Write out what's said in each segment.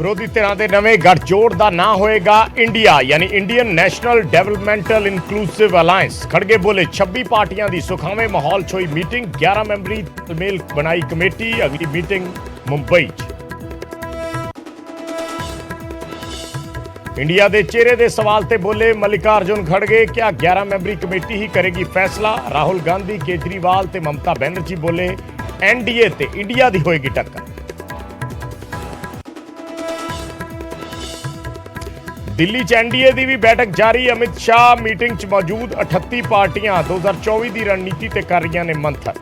विरोधी धिरां दे नवें गठजोड़ का नाम होएगा इंडिया यानी Indian national developmental inclusive alliance. खड़गे बोले 26 पार्टियां की सुखावे माहौल च हुई मीटिंग, 11 मैंबरी तालमेल बनाई कमेटी, अगली मीटिंग मुंबई। इंडिया के चेहरे के सवाल ते बोले मल्लिकार्जुन खड़गे, क्या 11 मैंबरी कमेटी ही करेगी फैसला। राहुल गांधी, केजरीवाल ते ममता बनर्जी बोले एनडीए ते इंडिया की होएगी टक्कर। दिल्ली च एनडीए की भी बैठक जारी, अमित शाह मीटिंग च मौजूद। 38 पार्टियां 2024 की रणनीति ते कर रही ने मंथन।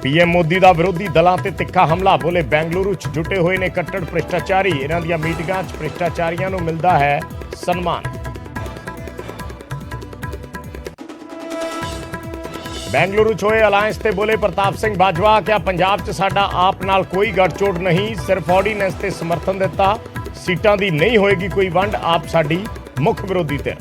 पीएम मोदी का विरोधी दलों ते तिखा हमला, बोले बेंगलुरु च जुटे हुए ने कट्टर भ्रिष्टाचारी, इन्हां दी मीटिंगां च भ्रिष्टाचारियों को मिलता है सन्मान। बेंगलुरु च होए अलायंस ते बोले प्रताप सिंह बाजवा, क्या पंजाब च साडा आप नाल कोई गठजोड़ नहीं, सिर्फ ऑर्डीनेंस ते समर्थन दिता, सीटां दी नहीं होएगी कोई वंड, आप साडी मुख विरोधी धिर।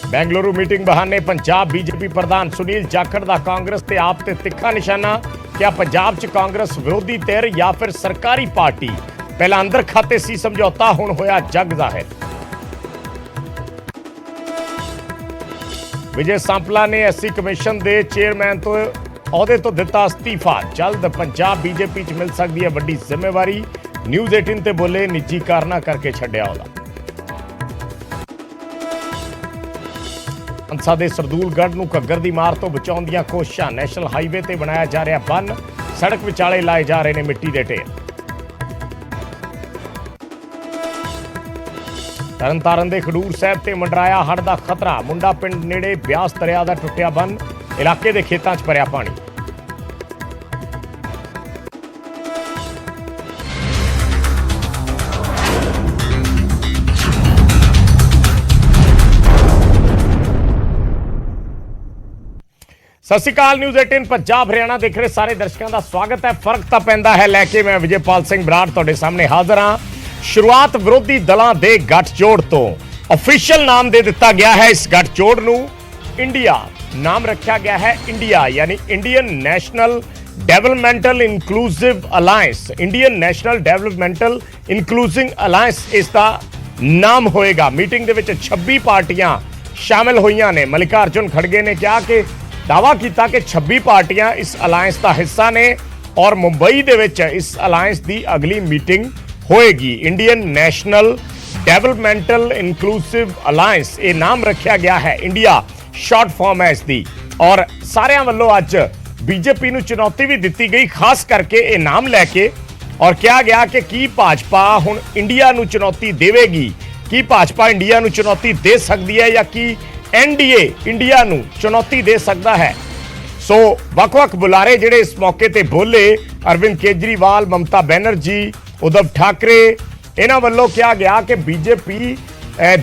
बेंगलुरु मीटिंग बहाने पंजाब बीजेपी प्रधान सुनील जाखड़ दा कांग्रेस ते आप ते तिखा निशाना, क्या पंजाब च कांग्रेस विरोधी धिर या फिर सरकारी पार्टी, पहला अंदर खाते सी समझौता, हुण होया जग जाहिर। विजय सांपला ने एससी कमिशन के चेयरमैन तो अहदे तो दिता अस्तीफा, जल्द पंजाब बीजेपी च मिल सकती है वड्डी जिम्मेवारी। न्यूज़ 18 ते बोले निजी कारणा करके छड्डिया अहदा। अंसा दे सरदूलगढ़ नूं घग्गर दी मार तो बचाउण दीआं कोशिशां, नैशनल हाईवे ते बनाया जा रहा बन, सड़क विचाले लाए जा रहे ने मिट्टी दे ढेर। तरनतारन दे खडूर साहब ते मंडराया हड़ दा खतरा, मुंडा पिंड नेड़े ब्यास दरिया दा टुੱਟਿਆ बन, इलाके दे खेतां च भरिया पानी। सत श्री अकाल, न्यूज़ 18 पंजाब हरियाणा देख रहे सारे दर्शकों का स्वागत है। फर्क तां पैंदा है लैके मैं विजयपाल सिंह बराड़ तुहाडे सामने हाजिर हाँ। शुरुआत विरोधी दलों के गठजोड़ तो ऑफिशियल नाम दे दिता गया है। इस गठजोड़ नूं इंडिया नाम रखा गया है, इंडिया यानी Indian national developmental inclusive alliance. Indian national developmental inclusive alliance इसका नाम होएगा। मीटिंग दे विच 26 पार्टियां शामिल हुई ने। मल्लिकार्जुन खड़गे ने कहा कि दावा किया कि 26 पार्टियां इस अलायंस का हिस्सा ने और मुंबई दे विच इस अलायंस की अगली मीटिंग होएगी। Indian national developmental inclusive alliance ये नाम रखा गया है, इंडिया शॉर्ट फॉर्म है इसकी। और सारे वालों अज बीजेपी नूं चुनौती भी दी गई, खास करके ये नाम लैके, और कहा गया कि की भाजपा हुण इंडिया नूं चुनौती देवेगी, की भाजपा इंडिया नूं चुनौती दे सकती है या कि एनडीए इंडिया नूं चुनौती दे सकता है। सो वख-वख बुलारे जिहड़े इस मौके ते बोले, अरविंद केजरीवाल, ममता बनर्जी, उद्धव ठाकरे, इन्हां वल्लों कहा गया कि बीजेपी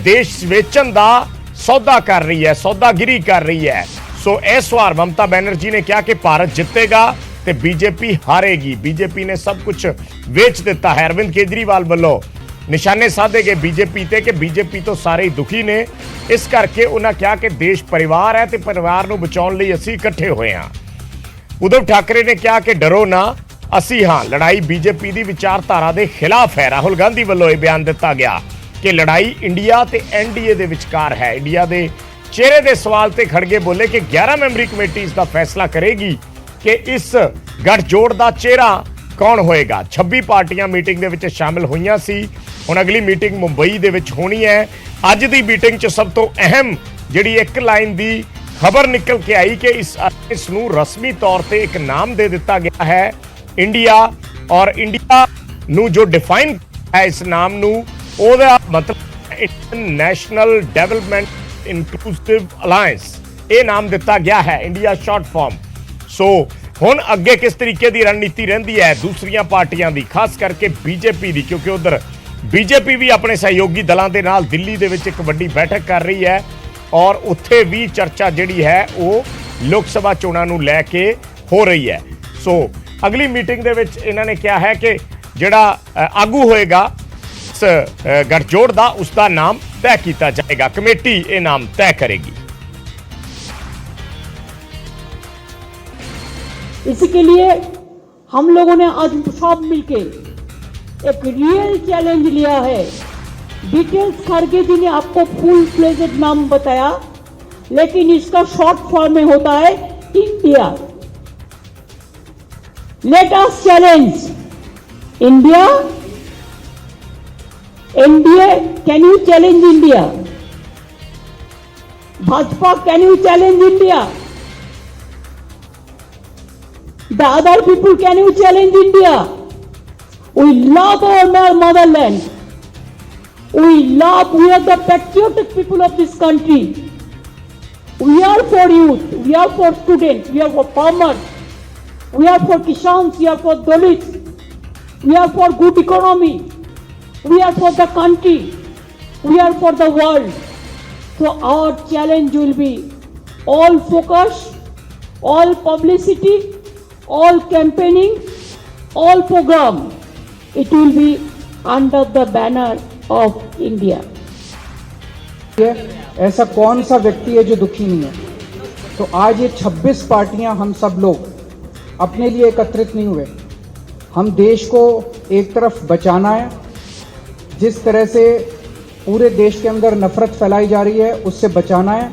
देश वेचण दा सौदा कर रही है, सौदागिरी कर रही है। सो इस बार ममता बनर्जी ने कहा कि भारत जितेगा तो बीजेपी हारेगी, बीजेपी ने सब कुछ वेच दिता है। अरविंद केजरीवाल वल्लों निशाने साधे गए बीजेपी ते कि बीजेपी तो सारे ही दुखी ने, इस करके उन्होंने कहा कि देश परिवार है तो परिवार को बचाने लिए असीं इकट्ठे हुए हाँ। उद्धव ठाकरे ने कहा कि डरो ना, असी हाँ, लड़ाई बीजेपी की विचारधारा के खिलाफ है। राहुल गांधी वालों यह बयान दिता गया कि लड़ाई इंडिया ते एनडीए के विचकार है। इंडिया के चेहरे के सवाल ते खड़गे बोले कि 11 मैंबरी कमेटी इसका फैसला करेगी कि इस गठजोड़ का चेहरा कौन होएगा। 26 पार्टियां मीटिंग दे विच शामिल हुई सी। हुण अगली मीटिंग मुंबई दे विच होनी है। अज दी मीटिंग च सब तो अहम जिहड़ी एक लाइन दी खबर निकल के आई कि इस नूं रस्मी तौर पर एक नाम दे दिता गया है इंडिया, और इंडिया नूं जो डिफाइन है इस नाम नूं ओहदा मतलब Indian national development inclusive alliance, ये नाम दिता गया है, इंडिया शॉर्ट फॉर्म। सो हुण अगे किस तरीके की रणनीति रहिंदी है दूसरियां पार्टियां दी, खास करके बीजेपी दी, क्योंकि उधर बीजेपी भी अपने सहयोगी दलों के नाल दिल्ली दे विच एक वड्डी बैठक कर रही है और उत्थे भी चर्चा जिहड़ी है वो लोक सभा चोणां नूं लैके हो रही है। सो अगली मीटिंग दे विच इन्हां ने कहा है कि जिहड़ा आगू होएगा इस गठजोड़ दा उसका नाम तय किया जाएगा, कमेटी ये नाम तय करेगी। इसी के लिए हम लोगों ने आज सब मिलके एक रियल चैलेंज लिया है। डिटेल्स खड़गे जी ने आपको फुल फ्लेजेड नाम बताया, लेकिन इसका शॉर्ट फॉर्म में होता है India. Let us challenge India. NDA, can you challenge India? Bhajpa, can you challenge India? The other people, can you challenge India? We love our motherland. We are the patriotic people of this country. We are for youth, we are for students, we are for farmers, we are for Kishans, we are for Dalits, we are for good economy, we are for the country, we are for the world. So our challenge will be all focus, all publicity, all campaigning, all program. It will be under the banner of India. ऐसा कौन सा व्यक्ति है जो दुखी नहीं है? तो आज ये 26 पार्टियां, हम सब लोग अपने लिए एकत्रित नहीं हुए। हम देश को एक तरफ बचाना है, जिस तरह से पूरे देश के अंदर नफरत फैलाई जा रही है उससे बचाना है,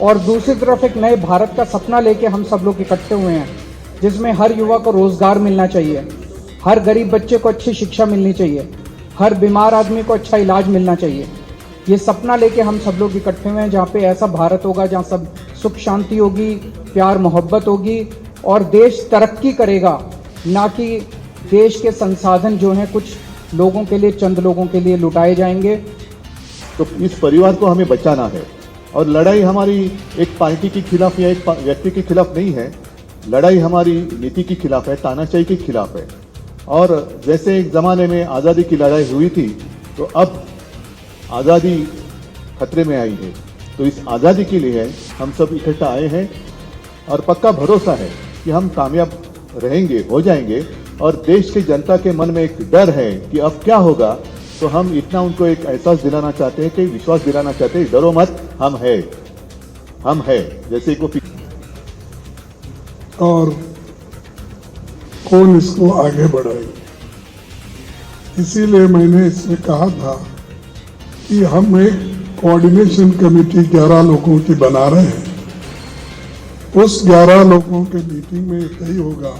और दूसरी तरफ एक नए भारत का सपना लेके हम सब लोग इकट्ठे हुए हैं, जिसमें हर युवा को रोजगार मिलना चाहिए, हर गरीब बच्चे को अच्छी शिक्षा मिलनी चाहिए, हर बीमार आदमी को अच्छा इलाज मिलना चाहिए। ये सपना लेके हम सब लोग इकट्ठे हुए हैं, जहाँ पे ऐसा भारत होगा जहाँ सब सुख शांति होगी, प्यार मोहब्बत होगी और देश तरक्की करेगा, ना कि देश के संसाधन जो हैं कुछ लोगों के लिए, चंद लोगों के लिए लुटाए जाएंगे। तो इस परिवार को हमें बचाना है, और लड़ाई हमारी एक पार्टी के खिलाफ या एक व्यक्ति के खिलाफ नहीं है। लड़ाई हमारी नीति के खिलाफ है, तानाशाही के खिलाफ है। और जैसे एक ज़माने में आज़ादी की लड़ाई हुई थी, तो अब आज़ादी खतरे में आई है। तो इस आज़ादी के लिए हम सब इकट्ठा आए हैं, और पक्का भरोसा है कि हम कामयाब रहेंगे, हो जाएंगे। और देश की जनता के मन में एक डर है कि अब क्या होगा, तो हम इतना उनको एक एहसास दिलाना चाहते हैं, कि विश्वास दिलाना चाहते हैं, डरो मत, हम है जैसे को। और कौन इसको आगे बढ़ाए, इसीलिए मैंने इसमें कहा था कि हम एक कोऑर्डिनेशन कमेटी 11 लोगों की बना रहे हैं। उस 11 लोगों के मीटिंग में तय होगा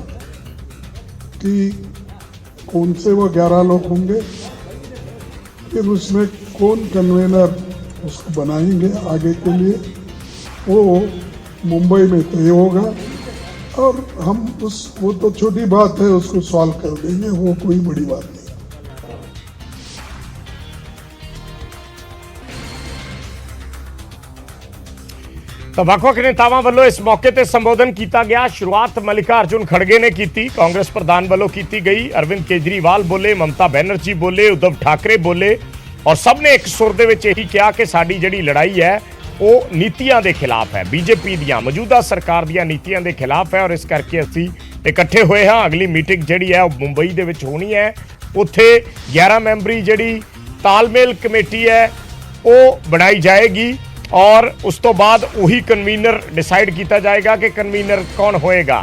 कि कौन से वो 11 लोग होंगे, फिर उसमें कौन कन्वेनर उसको बनाएंगे आगे के लिए, वो मुंबई में तय होगा। और हम वो तो छोटी बात है, उसको सॉल्व कर देंगे, वो कोई बड़ी बात नहीं। ਤਾਂ ਵੱਖ-ਵੱਖ ਨੇਤਾਵਾਂ ਵੱਲੋਂ ਇਸ ਮੌਕੇ ਤੇ ਸੰਬੋਧਨ ਕੀਤਾ ਗਿਆ। ਸ਼ੁਰੂਆਤ ਮਲਿਕਾ ਅਰਜੁਨ ਖੜਗੇ ਨੇ ਕੀਤੀ, ਕਾਂਗਰਸ ਪ੍ਰਧਾਨ ਵੱਲੋਂ ਕੀਤੀ ਗਈ। ਅਰਵਿੰਦ ਕੇਜਰੀਵਾਲ ਬੋਲੇ, ਮਮਤਾ ਬੈਨਰਜੀ ਬੋਲੇ, ਉद्धਵ ਠਾਕਰੇ ਬੋਲੇ, ਔਰ ਸਭ ਨੇ ਇੱਕ ਸੁਰ ਦੇ ਵਿੱਚ ਇਹੀ ਕਿਹਾ ਕਿ ਸਾਡੀ ਜਿਹੜੀ ਲੜਾਈ ਹੈ ਉਹ ਨੀਤੀਆਂ ਦੇ ਖਿਲਾਫ ਹੈ, ਬੀਜੇਪੀ ਦੀਆਂ ਮੌਜੂਦਾ ਸਰਕਾਰ ਦੀਆਂ ਨੀਤੀਆਂ ਦੇ ਖਿਲਾਫ ਹੈ, ਔਰ ਇਸ ਕਰਕੇ ਅਸੀਂ ਇਕੱਠੇ ਹੋਏ ਹਾਂ। ਅਗਲੀ ਮੀਟਿੰਗ ਜਿਹੜੀ ਹੈ ਉਹ ਮੁੰਬਈ ਦੇ ਵਿੱਚ ਹੋਣੀ ਹੈ। ਉੱਥੇ 11 ਮੈਂਬਰੀ ਜਿਹੜੀ ਤਾਲਮੇਲ ਕਮੇਟੀ ਹੈ ਉਹ ਬਣਾਈ ਜਾਏਗੀ, और उस तो बाद वही कन्वीनर डिसाइड किया जाएगा कि कन्वीनर कौन होएगा।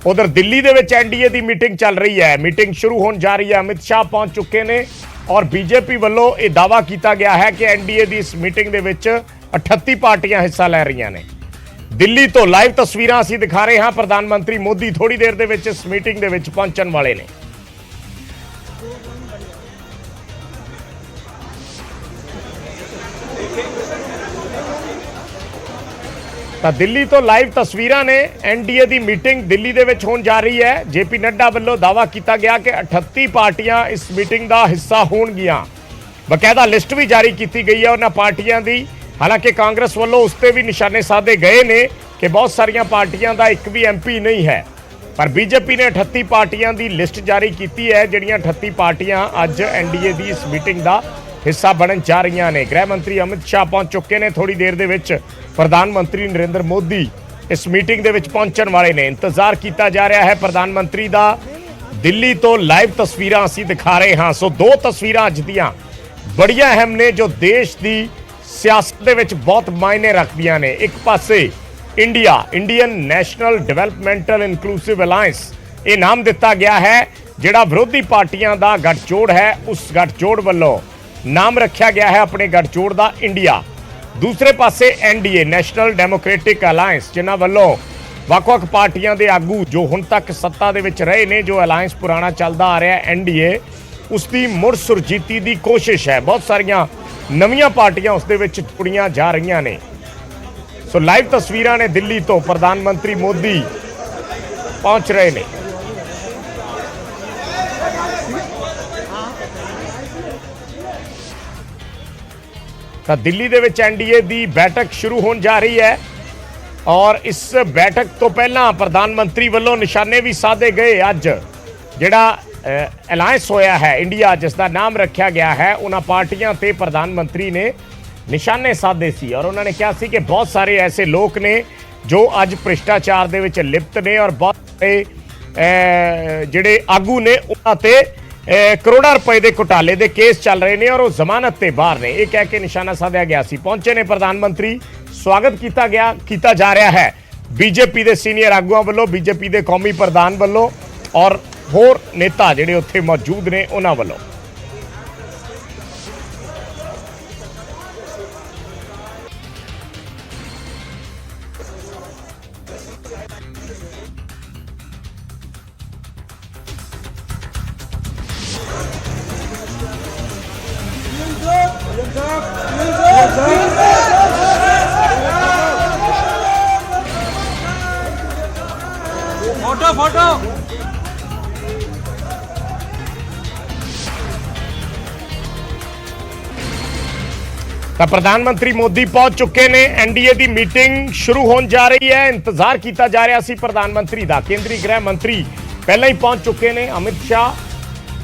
उधर दिल्ली दे विच एनडीए की मीटिंग चल रही है, मीटिंग शुरू होने जा रही है। अमित शाह पहुंच चुके ने, और बीजेपी वालों यह दावा किया गया है कि एनडीए की इस मीटिंग दे विच 38 पार्टियां हिस्सा लै रही ने। दिल्ली तो लाइव तस्वीरां असीं दिखा रहे हैं। प्रधानमंत्री मोदी थोड़ी देर दे विच इस मीटिंग दे विच पहुंचण वाले ने। ਤਾਂ ਦਿੱਲੀ ਤੋਂ ਲਾਈਵ ਤਸਵੀਰਾਂ ਨੇ। ਐਨਡੀਏ ਦੀ ਮੀਟਿੰਗ ਦਿੱਲੀ ਦੇ ਵਿੱਚ ਹੋਣ ਜਾ ਰਹੀ ਹੈ। ਜੇਪੀ ਨੱਡਾ ਵੱਲੋਂ ਦਾਅਵਾ ਕੀਤਾ ਗਿਆ ਕਿ 38 ਪਾਰਟੀਆਂ ਇਸ ਮੀਟਿੰਗ ਦਾ ਹਿੱਸਾ ਹੋਣਗੀਆਂ। ਬਕਾਇਦਾ ਲਿਸਟ ਵੀ ਜਾਰੀ ਕੀਤੀ ਗਈ ਹੈ ਉਹਨਾਂ ਪਾਰਟੀਆਂ ਦੀ। ਹਾਲਾਂਕਿ ਕਾਂਗਰਸ ਵੱਲੋਂ ਉਸ ਤੇ ਵੀ ਨਿਸ਼ਾਨੇ ਸਾਧੇ ਗਏ ਨੇ ਕਿ ਬਹੁਤ ਸਾਰੀਆਂ ਪਾਰਟੀਆਂ ਦਾ ਇੱਕ ਵੀ ਐਮਪੀ ਨਹੀਂ ਹੈ, ਪਰ ਬੀਜੇਪੀ ਨੇ 38 ਪਾਰਟੀਆਂ ਦੀ ਲਿਸਟ ਜਾਰੀ ਕੀਤੀ ਹੈ, ਜਿਹੜੀਆਂ 38 ਪਾਰਟੀਆਂ ਅੱਜ ਐਨਡੀਏ ਦੀ ਇਸ ਮੀਟਿੰਗ ਦਾ ਹਿੱਸਾ ਬਣਨ ਜਾ ਰਹੀਆਂ ਨੇ। ਗ੍ਰਹਿ ਮੰਤਰੀ ਅਮਿਤ ਸ਼ਾਹ ਪਹੁੰਚ ਚੁੱਕੇ ਨੇ। ਥੋੜੀ ਦੇਰ ਦੇ ਵਿੱਚ ਪ੍ਰਧਾਨ ਮੰਤਰੀ ਨਰਿੰਦਰ ਮੋਦੀ ਇਸ ਮੀਟਿੰਗ ਦੇ ਵਿੱਚ ਪਹੁੰਚਣ ਵਾਲੇ ਨੇ। ਇੰਤਜ਼ਾਰ ਕੀਤਾ ਜਾ ਰਿਹਾ ਹੈ ਪ੍ਰਧਾਨ ਮੰਤਰੀ ਦਾ। ਦਿੱਲੀ ਤੋਂ ਲਾਈਵ ਤਸਵੀਰਾਂ ਅਸੀਂ ਦਿਖਾ ਰਹੇ ਹਾਂ। ਸੋ ਦੋ ਤਸਵੀਰਾਂ ਅੱਜ ਦੀਆਂ ਬੜੀਆਂ ਅਹਿਮ ਨੇ, ਜੋ ਦੇਸ਼ ਦੀ ਸਿਆਸਤ ਦੇ ਵਿੱਚ ਬਹੁਤ ਮਾਇਨੇ ਰੱਖਦੀਆਂ ਨੇ। ਇੱਕ ਪਾਸੇ Indian national developmental inclusive alliance ये नाम दिता गया है। जिहड़ा विरोधी पार्टियां दा गठजोड़ है उस गठजोड़ वालों नाम रखा गया है अपने गठजोड़ का इंडिया। दूसरे पासे एनडीए नैशनल डेमोक्रेटिक अलायंस जिन्हां वालों ਵੱਖ-ਵੱਖ पार्टियां दे आगू जो हुण तक सत्ता दे विच रहे ने, जो अलायंस पुराना चलदा आ रहा है एनडीए, उसकी मुड़ सुरजीती की कोशिश है। बहुत सारिया नवीं पार्टियां उस दे विच जुड़ियां जा रही ने। सो लाइव तस्वीरां ने दिल्ली तो प्रधानमंत्री मोदी पहुंच रहे ने। तो दिल्ली दे विच एनडीए की बैठक शुरू होने जा रही है और इस बैठक तो पहला प्रधानमंत्री वालों निशाने भी साधे गए। अज जिहड़ा अलायंस होया है इंडिया जिसका नाम रखा गया है, उन्हां पार्टियां ते प्रधानमंत्री ने निशाने साधे सी और उन्होंने कहा सी कि बहुत सारे ऐसे लोग ने जो अज भ्रिष्टाचार दे विच लिप्त ने और बहुत सारे जिहड़े आगू ने उन्हां ते करोड़ों रुपए के घोटाले के केस चल रहे हैं और वो जमानत ते बाहर ने। यह कह के निशाना साधा गया सी। पहुंचे ने प्रधानमंत्री, स्वागत किया जा रहा है बीजेपी के सीनियर आगुआं वालों, बीजेपी के कौमी प्रधान वालों और होर नेता जिहड़े उत्थे मौजूद ने उन्हां वालों। फोटो तो प्रधानमंत्री मोदी पहुंच चुके ने। एनडीए की मीटिंग शुरू होने जा रही है। इंतजार किया जा रहा सी प्रधानमंत्री का। केंद्रीय गृह मंत्री पहले ही पहुंच चुके ने। अमित शाह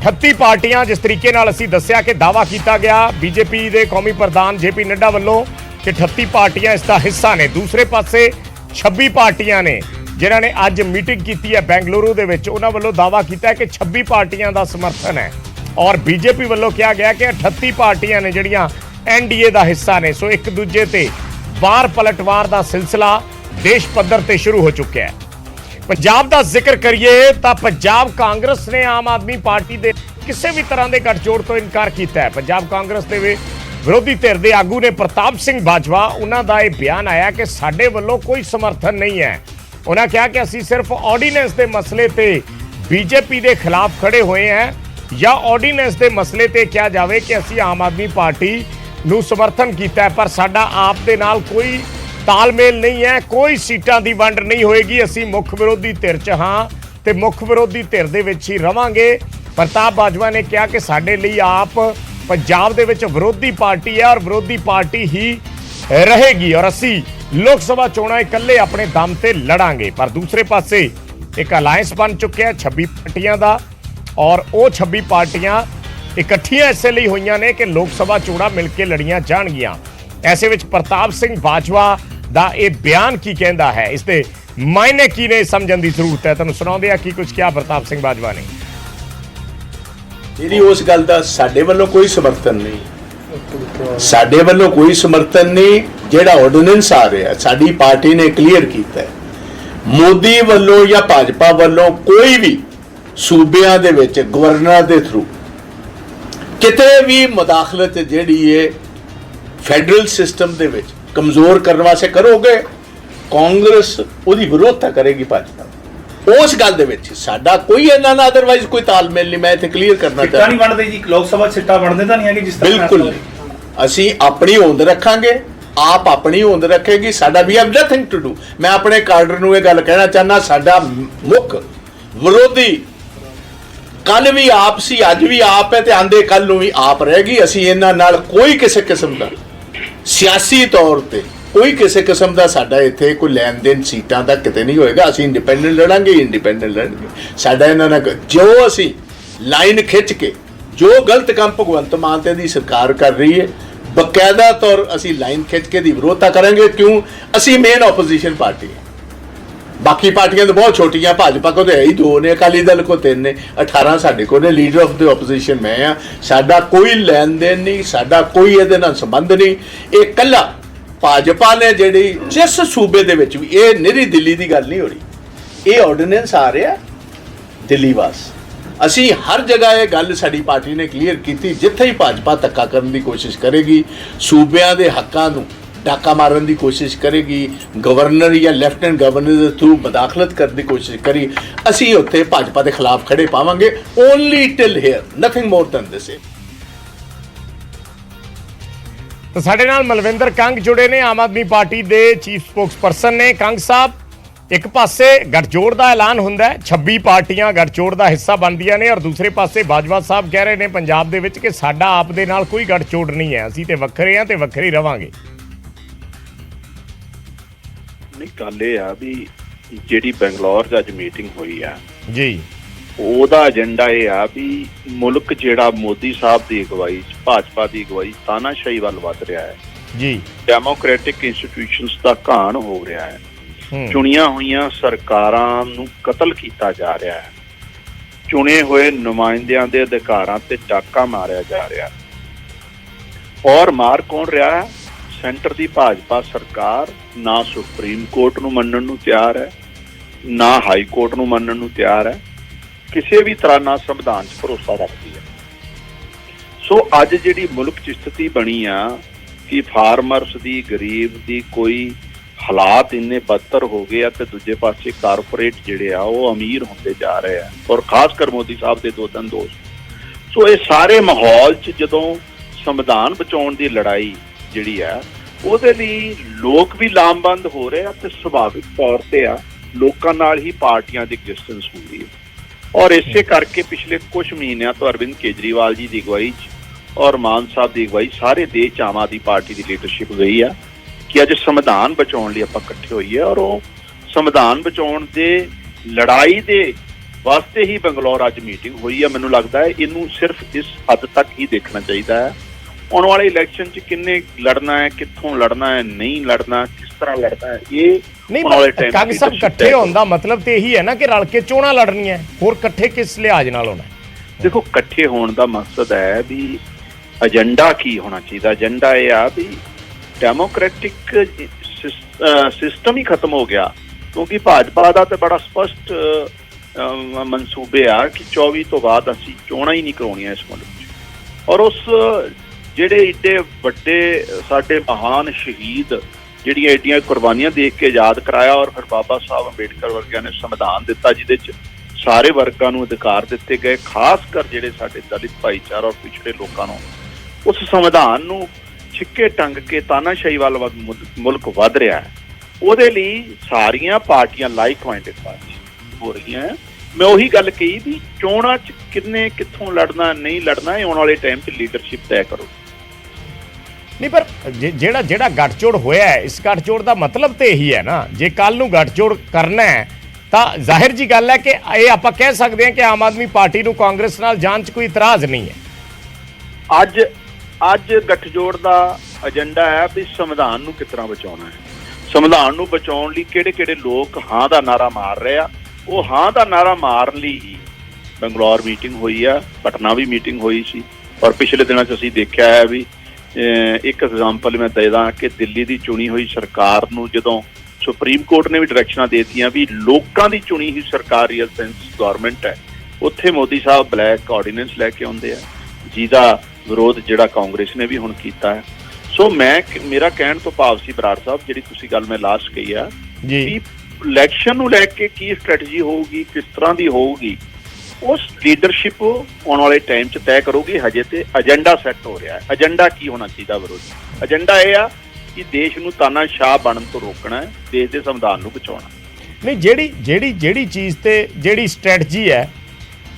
38 पार्टियां जिस तरीके नाल असीं दस्सिया कि दावा किया गया बीजेपी के कौमी प्रधान जेपी नड्डा वालों कि 38 पार्टियां इसका हिस्सा ने। दूसरे पासे 26 पार्टियां ने जिन्होंने अज मीटिंग की है बेंगलुरु दे विच। उन्हां वालों दावा किया कि 26 पार्टियां का समर्थन है और बीजेपी वालों कहा गया कि 38 पार्टियां ने जिहड़ियां एनडीए का हिस्सा ने। सो एक दूजे ते वार पलटवार का सिलसिला देश पद्धर ते शुरू हो चुका है। पंजाब का जिक्र करिए तो पंजाब कांग्रेस ने आम आदमी पार्टी के किसी भी तरह के गठजोड़ तो इनकार किया है। पंजाब कांग्रेस के विरोधी धिर के आगू ने प्रताप सिंह बाजवा, उन्होंने यह बयान आया कि साडे वालों कोई समर्थन नहीं है। उन्होंने कहा कि असी सिर्फ ऑर्डीनेंस के मसले ते बीजेपी के खिलाफ खड़े हुए हैं या ऑर्डीनेंस के मसले ते कहा जाए कि असी आम आदमी पार्टी नूं समर्थन किया है, पर साडा आप दे नाल कोई तालमेल नहीं है, कोई सीटां दी वंड नहीं होएगी। असी मुख विरोधी धिर च हाँ ते मुख विरोधी धिर दे विच ही रवांगे। प्रताप बाजवा ने कहा कि साडे लई आप पंजाब दे विच विरोधी पार्टी है और विरोधी पार्टी ही रहेगी और असी लोक सभा चोणां इकल्ले अपने दम ते लड़ांगे। पर दूसरे पासे एक अलायंस बन चुके हैं 26 पार्टियां दा और वो 26 पार्टियां इकट्ठियां इसे लिए हुई ने कि लोक सभा चोणां मिलकर लड़ियां जाणगियां। ऐसे विच प्रताप सिंह बाजवा दा ये बयान की कहता है, इसके मायने की ने समझण की जरूरत है। तुहानूं सुणाउंदे आ की कुछ क्या प्रताप सिंह बाजवा ने। मेरी उस गल दा साडे वल्लों कोई समर्थन नहीं, साडे वल्लों कोई समर्थन नहीं। जिहड़ा ऑर्डीनेंस आ रहा साडी पार्टी ने क्लीयर किया है। मोदी वल्लों या भाजपा वल्लों कोई भी सूबियां दे विच गवर्नर दे थ्रू किते भी मुदाखलत जिहड़ी है फैडरल सिस्टम दे विच कमजोर करने वास्ते करोगे, कांग्रेस उहदी विरोधता करेगी भाजपा। उस गल दे विच साडा कोई इन्हां नाल अदरवाइज कोई तालमेल नहीं। मैं इत्थे क्लीयर करना चाहता नहीं बनदे जी, लोक सभा सीटां बनदे तां नहीं है कि जिस तरह बिल्कुल नहीं। असीं अपनी होंद रखांगे, आप अपनी होंद रखेगी, साडा we have nothing to do. मैं अपने कार्डर नूं इह गल कहना चाहना, साडा मुख विरोधी कल भी आप सी, अज भी आप है ते आंदे कल नूं भी आप रहेगी। असीं इन्हां नाल कोई किसी किस्म दा सियासी तौर ते कोई किसी किस्म का साडा इत्थे कोई लैन देन सीटां दा किते नहीं होएगा। असीं इंडिपेंडेंट लड़ांगे, इंडिपेंडेंट लड़ांगे। साडा इन्हां नाल जो असीं लाइन खिंच के जो गलत काम भगवंत मान ते दी सरकार कर रही है, बकायदा तौर असीं लाइन खिंच के दी विरोधता करेंगे। क्यों? असीं मेन ओपोजिशन पार्टी है। बाकी पार्टियां तो बहुत छोटियां, भाजपा को तो है ही 2 ने, अकाली दल को 3 ने, 18 साडे को ने। लीडर ऑफ द ओपोजिशन मैं हाँ। साडा कोई लैन देन नहीं, साडा कोई इहदे नाल संबंध नहीं। ये कल्ला ਭਾਜਪਾ ਨੇ ਜਿਹੜੀ ਜਿਸ ਸੂਬੇ ਦੇ ਵਿੱਚ ਵੀ, ਇਹ ਨਿਰੀ ਦਿੱਲੀ ਦੀ ਗੱਲ ਨਹੀਂ ਹੋ ਰਹੀ, ਇਹ ਆਰਡੀਨੈਂਸ ਆ ਰਿਹਾ ਦਿੱਲੀ ਵਾਸ। ਅਸੀਂ ਹਰ ਜਗ੍ਹਾ ਇਹ ਗੱਲ ਸਾਡੀ ਪਾਰਟੀ ਨੇ ਕਲੀਅਰ ਕੀਤੀ, ਜਿੱਥੇ ਹੀ ਭਾਜਪਾ ਧੱਕਾ ਕਰਨ ਦੀ ਕੋਸ਼ਿਸ਼ ਕਰੇਗੀ, ਸੂਬਿਆਂ ਦੇ ਹੱਕਾਂ ਨੂੰ ਡਾਕਾ ਮਾਰਨ ਦੀ ਕੋਸ਼ਿਸ਼ ਕਰੇਗੀ, ਗਵਰਨਰ ਜਾਂ ਲੈਫਟੀਨੈਂਟ ਗਵਰਨਰ ਦੇ ਥਰੂ ਮਦਾਖਲਤ ਕਰਨ ਦੀ ਕੋਸ਼ਿਸ਼ ਕਰੀ, ਅਸੀਂ ਉੱਥੇ ਭਾਜਪਾ ਦੇ ਖਿਲਾਫ ਖੜੇ ਪਾਵਾਂਗੇ। Only till here, nothing more than this. ਤਾਂ ਸਾਡੇ ਨਾਲ ਮਲਵਿੰਦਰ ਕੰਗ ਜੁੜੇ ਨੇ, ਆਮ ਆਦਮੀ ਪਾਰਟੀ ਦੇ ਚੀਫ ਸਪੋਕਸਪਰਸਨ ਨੇ। ਕੰਗ ਸਾਹਿਬ, ਇੱਕ ਪਾਸੇ ਗੱਠਜੋੜ ਦਾ ਐਲਾਨ ਹੁੰਦਾ ਹੈ, 26 ਪਾਰਟੀਆਂ ਗੱਠਜੋੜ ਦਾ ਹਿੱਸਾ ਬਣਦੀਆਂ ਨੇ, ਔਰ ਦੂਸਰੇ ਪਾਸੇ ਬਾਜਵਾ ਸਾਹਿਬ ਕਹਿ ਰਹੇ ਨੇ ਪੰਜਾਬ ਦੇ ਵਿੱਚ ਕਿ ਸਾਡਾ ਆਪ ਦੇ ਨਾਲ ਕੋਈ ਗੱਠਜੋੜ ਨਹੀਂ ਹੈ, ਅਸੀਂ ਤੇ ਵੱਖਰੇ ਹਾਂ ਤੇ ਵੱਖਰੇ ਹੀ ਰਵਾਂਗੇ। ਨਹੀਂ, ਗੱਲ ਇਹ ਆ ਵੀ ਜਿਹੜੀ ਬੰਗਲੌਰ 'ਚ ਅੱਜ ਮੀਟਿੰਗ ਹੋਈ ਆ ਜੀ, ਉਹਦਾ ਏਜੰਡਾ ਇਹ ਆ ਵੀ ਮੁਲਕ ਜਿਹੜਾ ਮੋਦੀ ਸਾਹਿਬ ਦੀ ਅਗਵਾਈ 'ਚ, ਭਾਜਪਾ ਦੀ ਅਗਵਾਈ, ਤਾਨਾਸ਼ਾਹੀ ਵੱਲ ਵੱਧ ਰਿਹਾ ਹੈ ਜੀ, ਡੈਮੋਕ੍ਰੈਟਿਕ ਇੰਸਟੀਟਿਊਸ਼ਨਸ ਦਾ ਘਾਣ ਹੋ ਰਿਹਾ ਹੈ, ਹੂੰ, ਚੁਣੀਆਂ ਹੋਈਆਂ ਸਰਕਾਰਾਂ ਨੂੰ ਕਤਲ ਕੀਤਾ ਜਾ ਰਿਹਾ ਹੈ, ਚੁਣੇ ਹੋਏ ਨੁਮਾਇੰਦਿਆਂ ਦੇ ਅਧਿਕਾਰਾਂ ਤੇ ਡਾਕਾ ਮਾਰਿਆ ਜਾ ਰਿਹਾ ਹੈ। ਔਰ ਮਾਰ ਕੌਣ ਰਿਹਾ ਹੈ? ਸੈਂਟਰ ਦੀ ਭਾਜਪਾ ਸਰਕਾਰ ਨਾ ਸੁਪਰੀਮ ਕੋਰਟ ਨੂੰ ਮੰਨਣ ਨੂੰ ਤਿਆਰ ਹੈ, ਨਾ ਹਾਈ ਕੋਰਟ ਨੂੰ ਮੰਨਣ ਨੂੰ ਤਿਆਰ ਹੈ, ਕਿਸੇ ਵੀ ਤਰ੍ਹਾਂ ਨਾਲ ਸੰਵਿਧਾਨ 'ਚ ਭਰੋਸਾ ਰੱਖਦੀ ਹੈ। ਸੋ ਅੱਜ ਜਿਹੜੀ ਮੁਲਕ 'ਚ ਸਥਿਤੀ ਬਣੀ ਆ ਕਿ ਫਾਰਮਰਸ ਦੀ, ਗਰੀਬ ਦੀ ਕੋਈ ਹਾਲਾਤ ਇੰਨੇ ਬਦਤਰ ਹੋ ਗਏ ਆ, ਤੇ ਦੂਜੇ ਪਾਸੇ ਕਾਰਪੋਰੇਟ ਜਿਹੜੇ ਆ ਉਹ ਅਮੀਰ ਹੁੰਦੇ ਜਾ ਰਹੇ ਆ, ਔਰ ਖਾਸ ਕਰ ਮੋਦੀ ਸਾਹਿਬ ਦੇ 2-3 ਦੋਸਤ। ਸੋ ਇਹ ਸਾਰੇ ਮਾਹੌਲ 'ਚ ਜਦੋਂ ਸੰਵਿਧਾਨ ਬਚਾਉਣ ਦੀ ਲੜਾਈ ਜਿਹੜੀ ਆ, ਉਹਦੇ ਲਈ ਲੋਕ ਵੀ ਲਾਮਬੰਦ ਹੋ ਰਹੇ ਆ, ਤੇ ਸੁਭਾਵਿਕ ਤੌਰ ਤੇ ਆ ਲੋਕਾਂ ਨਾਲ ਹੀ ਪਾਰਟੀਆਂ ਦੀ ਐਗਜ਼ਿਸਟੈਂਸ ਹੁੰਦੀ ਹੈ। ਔਰ ਇਸੇ ਕਰਕੇ ਪਿਛਲੇ ਕੁਝ ਮਹੀਨਿਆਂ ਤੋਂ ਅਰਵਿੰਦ ਕੇਜਰੀਵਾਲ ਜੀ ਦੀ ਅਗਵਾਈ 'ਚ ਔਰ ਮਾਨ ਸਾਹਿਬ ਦੀ ਅਗਵਾਈ ਸਾਰੇ ਦੇਸ਼ 'ਚ ਆਮ ਆਦਮੀ ਪਾਰਟੀ ਦੀ ਲੀਡਰਸ਼ਿਪ ਗਈ ਆ ਕਿ ਅੱਜ ਸੰਵਿਧਾਨ ਬਚਾਉਣ ਲਈ ਆਪਾਂ ਇਕੱਠੇ ਹੋਈਏ, ਔਰ ਉਹ ਸੰਵਿਧਾਨ ਬਚਾਉਣ ਦੇ ਲੜਾਈ ਦੇ ਵਾਸਤੇ ਹੀ ਬੰਗਲੌਰ ਅੱਜ ਮੀਟਿੰਗ ਹੋਈ ਆ। ਮੈਨੂੰ ਲੱਗਦਾ ਹੈ ਇਹਨੂੰ ਸਿਰਫ ਇਸ ਹੱਦ ਤੱਕ ਹੀ ਦੇਖਣਾ ਚਾਹੀਦਾ ਹੈ। ਆਉਣ ਵਾਲੇ ਇਲੈਕਸ਼ਨ 'ਚ ਕਿੰਨੇ ਲੜਨਾ ਹੈ, ਕਿੱਥੋਂ ਲੜਨਾ ਹੈ, ਨਹੀਂ ਲੜਨਾ, ਕਿਸ ਤਰ੍ਹਾਂ ਲੜਨਾ ਹੈ, ਇਹ ਨਹੀਂ, ਕੰਗ ਸਾਹਿਬ ਇਕੱਠੇ ਹੋਣ ਦਾ ਮਤਲਬ ਤੇ ਇਹੀ ਹੈ ਨਾ ਕਿ ਰਲ ਕੇ ਚੋਣਾਂ ਲੜਨੀਆਂ, ਹੋਰ ਇਕੱਠੇ ਕਿਸ ਲਿਹਾਜ਼ ਨਾਲ ਹੋਣਾ? ਦੇਖੋ, ਇਕੱਠੇ ਹੋਣ ਦਾ ਮਕਸਦ ਹੈ ਵੀ ਏਜੰਡਾ ਕੀ ਹੋਣਾ ਚਾਹੀਦਾ। ਏਜੰਡਾ ਇਹ ਆ ਵੀ ਡੈਮੋਕ੍ਰੈਟਿਕ ਸਿਸਟਮ ਹੀ ਖਤਮ ਹੋ ਗਿਆ, ਕਿਉਂਕਿ ਭਾਜਪਾ ਦਾ ਤੇ ਬੜਾ ਸਪਸ਼ਟ ਮਨਸੂਬੇ ਆ ਕਿ 24 ਤੋਂ ਬਾਅਦ ਅਸੀਂ ਚੋਣਾਂ ਹੀ ਨਹੀਂ ਕਰਾਉਣੀਆਂ ਇਸ ਮੁਲਕ 'ਚ। ਔਰ ਉਸ ਜਿਹੜੇ ਏਡੇ ਵੱਡੇ ਸਾਡੇ ਮਹਾਨ ਸ਼ਹੀਦ ਜਿਹੜੀਆਂ ਏਡੀਆਂ ਕੁਰਬਾਨੀਆਂ ਦੇਖ ਕੇ ਯਾਦ ਕਰਾਇਆ, ਔਰ ਫਿਰ ਬਾਬਾ ਸਾਹਿਬ ਅੰਬੇਡਕਰ ਵਰਗਿਆਂ ਨੇ ਸੰਵਿਧਾਨ ਦਿੱਤਾ ਜਿਹਦੇ 'ਚ ਸਾਰੇ ਵਰਗਾਂ ਨੂੰ ਅਧਿਕਾਰ ਦਿੱਤੇ ਗਏ, ਖਾਸ ਕਰ ਜਿਹੜੇ ਸਾਡੇ ਦਲਿਤ ਭਾਈਚਾਰਾ ਔਰ ਪਿਛੜੇ ਲੋਕਾਂ ਨੂੰ। ਉਸ ਸੰਵਿਧਾਨ ਨੂੰ ਛਿੱਕੇ ਟੰਗ ਕੇ ਤਾਨਾਸ਼ਾਹੀ ਵੱਲ ਮੁਲਕ ਵੱਧ ਰਿਹਾ ਹੈ। ਉਹਦੇ ਲਈ ਸਾਰੀਆਂ ਪਾਰਟੀਆਂ ਲਾਈਕ ਮਾਈਂਡਡ ਪਾਰਟੀਆਂ ਹੋ ਰਹੀਆਂ ਹੈ। ਮੈਂ ਉਹੀ ਗੱਲ ਕਹੀ ਵੀ ਚੋਣਾਂ 'ਚ ਕਿੰਨੇ ਕਿੱਥੋਂ ਲੜਨਾ, ਨਹੀਂ ਲੜਨਾ, ਇਹ ਆਉਣ ਵਾਲੇ ਟਾਈਮ 'ਚ ਲੀਡਰਸ਼ਿਪ ਤੈਅ ਕਰੋ। ਨਹੀਂ, ਪਰ ਜਿਹੜਾ ਗੱਠਜੋੜ ਹੋਇਆ ਹੈ, ਇਸ ਗੱਠਜੋੜ ਦਾ ਮਤਲਬ ਤੇ ਇਹੀ ਹੈ ਨਾ, ਜੇ ਕੱਲ ਨੂੰ ਗੱਠਜੋੜ ਕਰਨਾ ਹੈ ਤਾਂ ਜ਼ਾਹਿਰ ਜੀ ਗੱਲ ਹੈ ਕਿ ਇਹ ਆਪਾਂ ਕਹਿ ਸਕਦੇ ਹਾਂ ਕਿ ਆਮ ਆਦਮੀ ਪਾਰਟੀ ਨੂੰ ਕਾਂਗਰਸ ਨਾਲ ਜਾਣ 'ਚ ਕੋਈ ਇਤਰਾਜ਼ ਨਹੀਂ ਹੈ। ਅੱਜ ਗੱਠਜੋੜ ਦਾ ਏਜੰਡਾ ਹੈ ਵੀ ਸੰਵਿਧਾਨ ਨੂੰ ਕਿਸ ਤਰ੍ਹਾਂ ਬਚਾਉਣਾ ਹੈ। ਸੰਵਿਧਾਨ ਨੂੰ ਬਚਾਉਣ ਲਈ ਕਿਹੜੇ-ਕਿਹੜੇ ਲੋਕ ਹਾਂ ਦਾ ਨਾਰਾ ਮਾਰ ਰਹੇ ਆ, ਉਹ ਹਾਂ ਦਾ ਨਾਰਾ ਮਾਰਨ ਲਈ ਹੀ ਬੰਗਲੌਰ ਮੀਟਿੰਗ ਹੋਈ ਆ, ਪਟਨਾ ਵੀ ਮੀਟਿੰਗ ਹੋਈ ਸੀ। ਔਰ ਪਿਛਲੇ ਦਿਨਾਂ 'ਚ ਅਸੀਂ ਦੇਖਿਆ ਹੈ ਵੀ ਇੱਕ ਐਗਜ਼ਾਮਪਲ ਮੈਂ ਦੇ ਦਾਂ ਕਿ ਦਿੱਲੀ ਦੀ ਚੁਣੀ ਹੋਈ ਸਰਕਾਰ ਨੂੰ ਜਦੋਂ ਸੁਪਰੀਮ ਕੋਰਟ ਨੇ ਵੀ ਡਾਇਰੈਕਸ਼ਨਾਂ ਦੇ ਦਿੱਤੀਆਂ ਵੀ ਲੋਕਾਂ ਦੀ ਚੁਣੀ ਹੋਈ ਸਰਕਾਰ ਰੀਅਲ ਸੈਂਸ ਗਵਰਨਮੈਂਟ ਹੈ, ਉੱਥੇ ਮੋਦੀ ਸਾਹਿਬ ਬਲੈਕ ਆਰਡੀਨੈਂਸ ਲੈ ਕੇ ਆਉਂਦੇ ਆ, ਜਿਹਦਾ ਵਿਰੋਧ ਜਿਹੜਾ ਕਾਂਗਰਸ ਨੇ ਵੀ ਹੁਣ ਕੀਤਾ ਹੈ। ਸੋ ਮੇਰਾ ਕਹਿਣ ਤੋਂ ਭਾਵ ਸੀ ਬਰਾੜ ਸਾਹਿਬ, ਜਿਹੜੀ ਤੁਸੀਂ ਗੱਲ ਮੈਂ ਲਾਸਟ ਕਹੀ ਆ ਜੀ, ਇਲੈਕਸ਼ਨ ਨੂੰ ਲੈ ਕੇ ਕੀ ਸਟ੍ਰੈਟਜੀ ਹੋਊਗੀ, ਕਿਸ ਤਰ੍ਹਾਂ ਦੀ ਹੋਊਗੀ, ਉਸ ਲੀਡਰਸ਼ਿਪ ਆਉਣ ਵਾਲੇ ਟਾਈਮ 'ਚ ਤੈਅ ਕਰੋਗੇ। ਹਜੇ ਤੇ ਏਜੰਡਾ ਸੈੱਟ ਹੋ ਰਿਹਾ ਹੈ। ਏਜੰਡਾ ਕੀ ਹੋਣਾ ਚਾਹੀਦਾ ਵਿਰੋਧੀ? ਏਜੰਡਾ ਇਹ ਆ ਕਿ ਦੇਸ਼ ਨੂੰ ਤਾਨਾਸ਼ਾਹ ਬਣਨ ਤੋਂ ਰੋਕਣਾ ਹੈ, ਦੇਸ਼ ਦੇ ਸੰਵਿਧਾਨ ਨੂੰ ਬਚਾਉਣਾ। ਨਹੀਂ, ਜਿਹੜੀ ਚੀਜ਼ ਤੇ ਜਿਹੜੀ ਸਟ੍ਰੈਟਜੀ ਹੈ,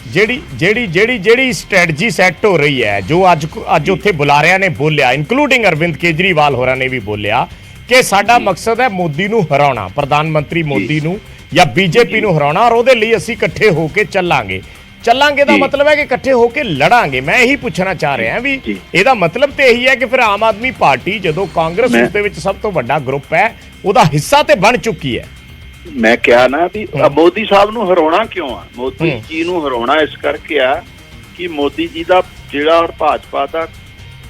ਜਿਹੜੀ ਸਟ੍ਰੈਟਜੀ ਸੈੱਟ ਹੋ ਰਹੀ ਹੈ, ਜੋ ਅੱਜ ਉੱਥੇ ਬੁਲਾਰਿਆਂ ਨੇ ਬੋਲਿਆ, ਇਨਕਲੂਡਿੰਗ ਅਰਵਿੰਦ ਕੇਜਰੀਵਾਲ ਹੋਰਾਂ ਨੇ ਵੀ ਬੋਲਿਆ ਕਿ ਸਾਡਾ ਮਕਸਦ ਹੈ ਮੋਦੀ ਨੂੰ ਹਰਾਉਣਾ, ਪ੍ਰਧਾਨ ਮੰਤਰੀ ਮੋਦੀ ਨੂੰ ਜਾਂ ਬੀਜੇਪੀ ਨੂੰ ਹਰਾਉਣਾ, ਔਰ ਉਹਦੇ ਲਈ ਅਸੀਂ ਇਕੱਠੇ ਹੋ ਕੇ ਚੱਲਾਂਗੇ ਦਾ ਮਤਲਬ ਹੈ ਕਿ ਇਕੱਠੇ ਹੋ ਕੇ ਲੜਾਂਗੇ। ਮੈਂ ਇਹੀ ਪੁੱਛਣਾ ਚਾਹ ਰਿਹਾ ਵੀ ਇਹਦਾ ਮਤਲਬ ਤੇ ਇਹੀ ਹੈ ਕਿ ਫਿਰ ਆਮ ਆਦਮੀ ਪਾਰਟੀ ਜਦੋਂ ਕਾਂਗਰਸ ਉਸ ਦੇ ਵਿੱਚ ਸਭ ਤੋਂ ਵੱਡਾ ਗਰੁੱਪ ਹੈ, ਉਹਦਾ ਹਿੱਸਾ ਤੇ ਬਣ ਚੁੱਕੀ ਹੈ। ਮੈਂ ਕਿਹਾ ਨਾ ਵੀ ਮੋਦੀ ਸਾਹਿਬ ਨੂੰ ਹਰਾਉਣਾ ਕਿਉਂ ਆ? ਮੋਦੀ ਜੀ ਨੂੰ ਹਰਾਉਣਾ ਇਸ ਕਰਕੇ ਆ ਕਿ ਮੋਦੀ ਜੀ ਦਾ ਜਿਹੜਾ ਔਰ ਭਾਜਪਾ ਦਾ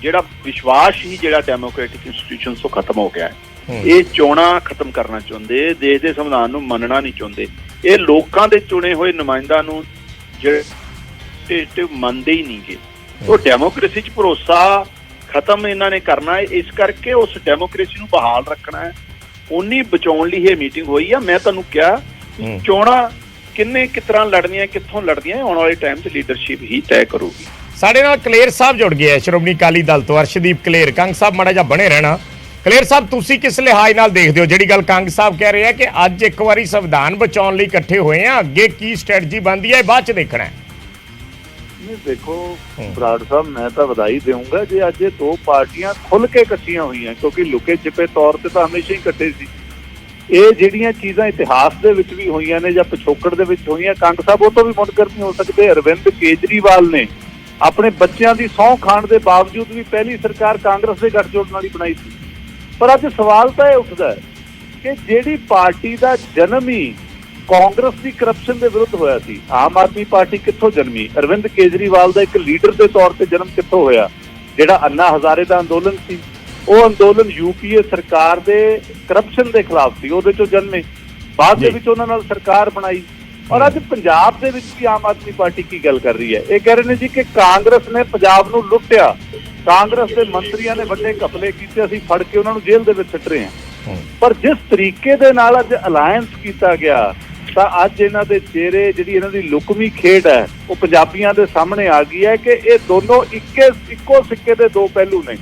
ਜਿਹੜਾ ਵਿਸ਼ਵਾਸ ਹੀ ਜਿਹੜਾ ਡੈਮੋਕ੍ਰੈਟਿਕ ਇੰਸਟੀਟਿਊਸ਼ਨਸ ਤੋਂ ਖਤਮ ਹੋ ਗਿਆ ਹੈ। ਇਹ ਚੋਣਾਂ ਖਤਮ ਕਰਨਾ ਚਾਹੁੰਦੇ, ਦੇਸ਼ ਦੇ ਸੰਵਿਧਾਨ ਨੂੰ ਮੰਨਣਾ ਨਹੀਂ ਚਾਹੁੰਦੇ। ਇਹ ਲੋਕਾਂ ਦੇ ਚੁਣੇ ਹੋਏ ਨੁਮਾਇੰਦਿਆਂ ਨੂੰ ਜਿਹੜੇ ਮੰਨਦੇ ਹੀ ਨਹੀਂਗੇ। ਉਹ ਡੈਮੋਕ੍ਰੇਸੀ 'ਚ ਭਰੋਸਾ ਖਤਮ ਇਹਨਾਂ ਨੇ ਕਰਨਾ ਹੈ। ਇਸ ਕਰਕੇ ਉਸ ਡੈਮੋਕ੍ਰੇਸੀ ਨੂੰ ਬਹਾਲ ਰੱਖਣਾ ਹੈ, ਉਨੀ ਬਚਾਉਣ ਲਈ ਇਹ ਮੀਟਿੰਗ ਹੋਈ ਆ। ਮੈਂ ਤੁਹਾਨੂੰ ਕਿਹਾ ਚੋਣਾਂ ਕਿੰਨੇ ਕਿਸ ਤਰ੍ਹਾਂ ਲੜਨੀਆਂ, ਕਿੱਥੋਂ ਲੜਨੀਆਂ, ਆਉਣ ਵਾਲੇ ਟਾਈਮ 'ਚ ਲੀਡਰਸ਼ਿਪ ਹੀ ਤੈਅ ਕਰੂਗੀ। ਸਾਡੇ ਨਾਲ ਕਲੇਰ ਸਾਹਿਬ ਜੁੜ ਗਏ ਹੈ ਸ਼੍ਰੋਮਣੀ ਅਕਾਲੀ ਦਲ ਤੋਂ, ਅਰਸ਼ਦੀਪ ਕਲੇਰ। ਕੰਗ ਸਾਹਿਬ ਮਾੜਾ ਜਿਹਾ ਬਣੇ ਰਹਿਣਾ। ਕਲੇਰ ਸਾਹਿਬ, ਤੁਸੀਂ ਕਿਸ ਲਿਹਾਜ਼ ਨਾਲ ਦੇਖਦੇ ਹੋ ਜਿਹੜੀ ਗੱਲ ਕੰਗ ਸਾਹਿਬ ਕਹਿ ਰਹੇ ਆ ਕਿ ਅੱਜ ਇੱਕ ਵਾਰੀ ਸੰਵਿਧਾਨ ਬਚਾਉਣ ਲਈ ਇਕੱਠੇ ਹੋਏ ਆ, ਅੱਗੇ ਕੀ ਸਟ੍ਰੈਟਜੀ ਬਣਦੀ ਹੈ ਇਹ ਬਾਅਦ 'ਚ ਦੇਖਣਾ ਹੈ? ਨਹੀਂ ਦੇਖੋ ਬਰਾੜ ਸਾਹਿਬ, ਮੈਂ ਤਾਂ ਵਧਾਈ ਦੇਵਾਂਗਾ ਜੇ ਅੱਜ ਇਹ ਦੋ ਪਾਰਟੀਆਂ ਖੁੱਲ ਕੇ ਇਕੱਠੀਆਂ ਹੋਈਆਂ, ਕਿਉਂਕਿ ਲੁਕੇ ਛਿਪੇ ਤੌਰ ਤੇ ਤਾਂ ਹਮੇਸ਼ਾ ਹੀ ਇਕੱਠੇ ਸੀ। ਇਹ ਜਿਹੜੀਆਂ ਚੀਜ਼ਾਂ ਇਤਿਹਾਸ ਦੇ ਵਿੱਚ ਵੀ ਹੋਈਆਂ ਨੇ ਜਾਂ ਪਿਛੋਕੜ ਦੇ ਵਿੱਚ ਹੋਈਆਂ, ਕੰਗ ਸਾਹਿਬ ਉਹ ਤੋਂ ਵੀ ਮੁਨਕਰ ਨਹੀਂ ਹੋ ਸਕਦੇ। ਅਰਵਿੰਦ ਕੇਜਰੀਵਾਲ ਨੇ ਆਪਣੇ ਬੱਚਿਆਂ ਦੀ ਸਹੁੰ ਖਾਣ ਦੇ ਬਾਵਜੂਦ ਵੀ ਪਹਿਲੀ ਸਰਕਾਰ ਕਾਂਗਰਸ ਦੇ ਗੱਠਜੋੜ ਨਾਲ ਹੀ ਬਣਾਈ ਸੀ। ਪਰ ਅੱਜ ਸਵਾਲ ਤਾਂ ਇਹ ਉੱਠਦਾ ਹੈ ਕਿ ਜਿਹੜੀ ਪਾਰਟੀ ਦਾ ਜਨਮ ਹੀ ਕਾਂਗਰਸ ਦੀ ਕਰਪਸ਼ਨ ਦੇ ਵਿਰੁੱਧ ਹੋਇਆ ਸੀ, ਆਮ ਆਦਮੀ ਪਾਰਟੀ ਕਿੱਥੋਂ ਜਨਮੀ? ਅਰਵਿੰਦ ਕੇਜਰੀਵਾਲ ਦਾ ਇੱਕ ਲੀਡਰ ਦੇ ਤੌਰ ਤੇ ਜਨਮ ਕਿੱਥੋਂ ਹੋਇਆ? ਜਿਹੜਾ ਅੰਨਾ ਹਜ਼ਾਰੇ ਦਾ ਅੰਦੋਲਨ ਸੀ, ਉਹ ਅੰਦੋਲਨ ਯੂਪੀਏ ਸਰਕਾਰ ਦੇ ਕਰਪਸ਼ਨ ਦੇ ਖਿਲਾਫ ਸੀ, ਉਹਦੇ ਚੋਂ ਜਨਮੇ। ਬਾਅਦ ਦੇ ਵਿੱਚ ਉਹਨਾਂ ਨਾਲ ਸਰਕਾਰ ਬਣਾਈ। ਔਰ ਅੱਜ ਪੰਜਾਬ ਦੇ ਵਿੱਚ ਵੀ ਆਮ ਆਦਮੀ ਪਾਰਟੀ ਕੀ ਗੱਲ ਕਰ ਰਹੀ ਹੈ? ਇਹ ਕਹਿ ਰਹੇ ਨੇ ਜੀ ਕਿ ਕਾਂਗਰਸ ਨੇ ਪੰਜਾਬ ਨੂੰ ਲੁੱਟਿਆ, ਕਾਂਗਰਸ ਦੇ ਮੰਤਰੀਆਂ ਨੇ ਵੱਡੇ ਘਪਲੇ ਕੀਤੇ, ਅਸੀਂ ਫੜ ਕੇ ਉਹਨਾਂ ਨੂੰ ਜੇਲ੍ਹ ਦੇ ਵਿੱਚ ਸਿੱਟ ਰਹੇ ਹਾਂ। ਪਰ ਜਿਸ ਤਰੀਕੇ ਦੇ ਨਾਲ ਅੱਜ ਅਲਾਇੰਸ ਕੀਤਾ ਗਿਆ, ਤਾਂ ਅੱਜ ਇਹਨਾਂ ਦੇ ਚਿਹਰੇ, ਜਿਹੜੀ ਇਹਨਾਂ ਦੀ ਲੁਕਵੀਂ ਖੇਡ ਹੈ, ਉਹ ਪੰਜਾਬੀਆਂ ਦੇ ਸਾਹਮਣੇ ਆ ਗਈ ਹੈ ਕਿ ਇਹ ਦੋਨੋਂ ਇੱਕੋ ਸਿੱਕੇ ਦੇ ਦੋ ਪਹਿਲੂ ਨੇ।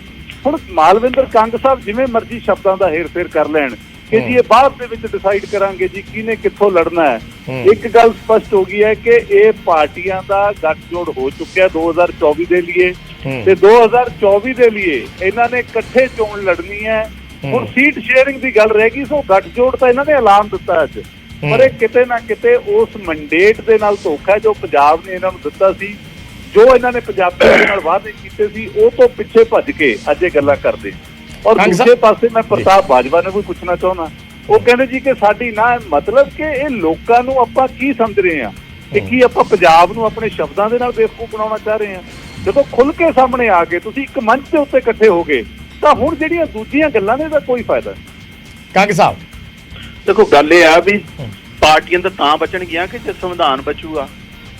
ਹੁਣ ਮਾਲਵਿੰਦਰ ਕੰਗ ਸਾਹਿਬ ਜਿਵੇਂ ਮਰਜ਼ੀ ਸ਼ਬਦਾਂ ਦਾ ਹੇਰ-ਫੇਰ ਕਰ ਲੈਣ ਕਿ ਜੀ ਇਹ ਬਾਅਦ ਦੇ ਵਿੱਚ ਡਿਸਾਈਡ ਕਰਾਂਗੇ ਜੀ ਕਿਹਨੇ ਕਿੱਥੋਂ ਲੜਨਾ ਹੈ। ਇੱਕ ਗੱਲ ਸਪਸ਼ਟ ਹੋ ਗਈ ਹੈ ਕਿ ਇਹ ਪਾਰਟੀਆਂ ਦਾ ਗੱਠਜੋੜ ਹੋ ਚੁੱਕਿਆ 2024 ਦੇ ਲਈ, ਤੇ 2024 ਦੇ ਲਈ ਇਹਨਾਂ ਨੇ ਇਕੱਠੇ ਚੋਣ ਲੜਨੀ ਹੈ। ਹੁਣ ਸੀਟ ਸ਼ੇਅਰਿੰਗ ਦੀ ਗੱਲ ਰਹਿ ਗਈ, ਸੋ ਗੱਠਜੋੜ ਤਾਂ ਇਹਨਾਂ ਨੇ ਐਲਾਨ ਦਿੱਤਾ ਅੱਜ, ਪਰ ਇਹ ਕਿਤੇ ਨਾ ਕਿਤੇ ਉਸ ਮੰਡੇਟ ਦੇ ਨਾਲ ਧੋਖਾ ਜੋ ਪੰਜਾਬ ਨੇ ਇਹਨਾਂ ਨੂੰ ਦਿੱਤਾ ਸੀ, ਜੋ ਇਹਨਾਂ ਨੇ ਪੰਜਾਬੀਆਂ ਦੇ ਨਾਲ ਵਾਅਦੇ ਕੀਤੇ ਸੀ, ਉਹ ਤੋਂ ਪਿੱਛੇ ਭੱਜ ਕੇ ਅੱਜ ਇਹ ਗੱਲਾਂ ਕਰਦੇ। ਔਰ ਦੂਜੇ ਪਾਸੇ ਮੈਂ ਪ੍ਰਤਾਪ ਬਾਜਵਾ ਨੂੰ ਵੀ ਪੁੱਛਣਾ ਚਾਹੁੰਦਾ, ਉਹ ਕਹਿੰਦੇ ਜੀ ਕਿ ਸਾਡੀ ਨਾ ਮਤਲਬ ਕਿ ਇਹ ਲੋਕਾਂ ਨੂੰ ਆਪਾਂ ਕੀ ਸਮਝ ਰਹੇ ਹਾਂ, ਕਿ ਕੀ ਆਪਾਂ ਪੰਜਾਬ ਨੂੰ ਆਪਣੇ ਸ਼ਬਦਾਂ ਦੇ ਨਾਲ ਬੇਵਕੂਫ ਬਣਾਉਣਾ ਚਾਹ ਰਹੇ ਹਾਂ? ਜਦੋਂ ਖੁੱਲ ਕੇ ਸਾਹਮਣੇ ਆ ਗਏ, ਤੁਸੀਂ ਇੱਕ ਮੰਚ ਦੇ ਉੱਤੇ ਇਕੱਠੇ ਹੋ ਗਏ, ਤਾਂ ਹੁਣ ਜਿਹੜੀਆਂ ਦੂਜੀਆਂ ਗੱਲਾਂ ਨੇ ਦਾ ਕੋਈ ਫਾਇਦਾ ਨਹੀਂ। ਕੰਗ ਸਾਹਿਬ ਦੇਖੋ, ਗੱਲ ਇਹ ਆ ਵੀ ਪਾਰਟੀਆਂ ਤਾਂ ਬਚਣਗੀਆਂ ਕਿ ਜੇ ਸੰਵਿਧਾਨ ਬਚੂਗਾ।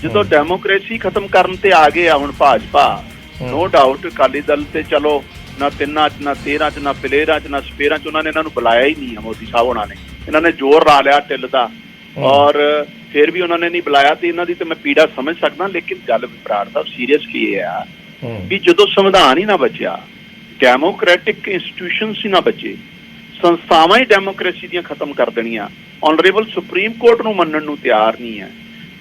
ਜਦੋਂ ਡੈਮੋਕ੍ਰੇਸੀ ਖਤਮ ਕਰਨ ਤੇ ਆ ਗਏ ਆ ਹੁਣ ਭਾਜਪਾ, ਨੋ ਡਾਊਟ ਅਕਾਲੀ ਦਲ ਤੇ ਚਲੋ ਨਾ 3 'ਚ ਨਾ 13 'ਚ ਨਾ ਪਲੇਰਾਂ 'ਚ ਨਾ ਸਪੇਰਾਂ 'ਚ ਉਹਨਾਂ ਨੇ ਇਹਨਾਂ ਨੂੰ ਬੁਲਾਇਆ ਹੀ ਨਹੀਂ ਹੈ। ਮੋਦੀ ਸਾਹਿਬ ਹੋਣਾ ਨੇ ਇਹਨਾਂ ਨੇ ਜ਼ੋਰ ਲਾ ਲਿਆ ਢਿੱਲ ਦਾ, ਔਰ ਫਿਰ ਵੀ ਉਹਨਾਂ ਨੇ ਨਹੀਂ ਬੁਲਾਇਆ, ਤੇ ਇਹਨਾਂ ਦੀ ਤੇ ਮੈਂ ਪੀੜਾ ਸਮਝ ਸਕਦਾ। ਲੇਕਿਨ ਗੱਲ ਬਰਾੜ ਸਾਹਿਬ ਸੀਰੀਅਸਲੀ ਇਹ ਆ ਵੀ ਜਦੋਂ ਸੰਵਿਧਾਨ ਹੀ ਨਾ ਬਚਿਆ, ਡੈਮੋਕ੍ਰੈਟਿਕ ਇੰਸਟੀਟਿਊਸ਼ਨਸ ਹੀ ਨਾ ਬਚੇ, ਸੰਸਥਾਵਾਂ ਹੀ ਡੈਮੋਕ੍ਰੇਸੀ ਦੀਆਂ ਖਤਮ ਕਰ ਦੇਣੀਆਂ, ਆਨਰੇਬਲ ਸੁਪਰੀਮ ਕੋਰਟ ਨੂੰ ਮੰਨਣ ਨੂੰ ਤਿਆਰ ਨਹੀਂ ਹੈ,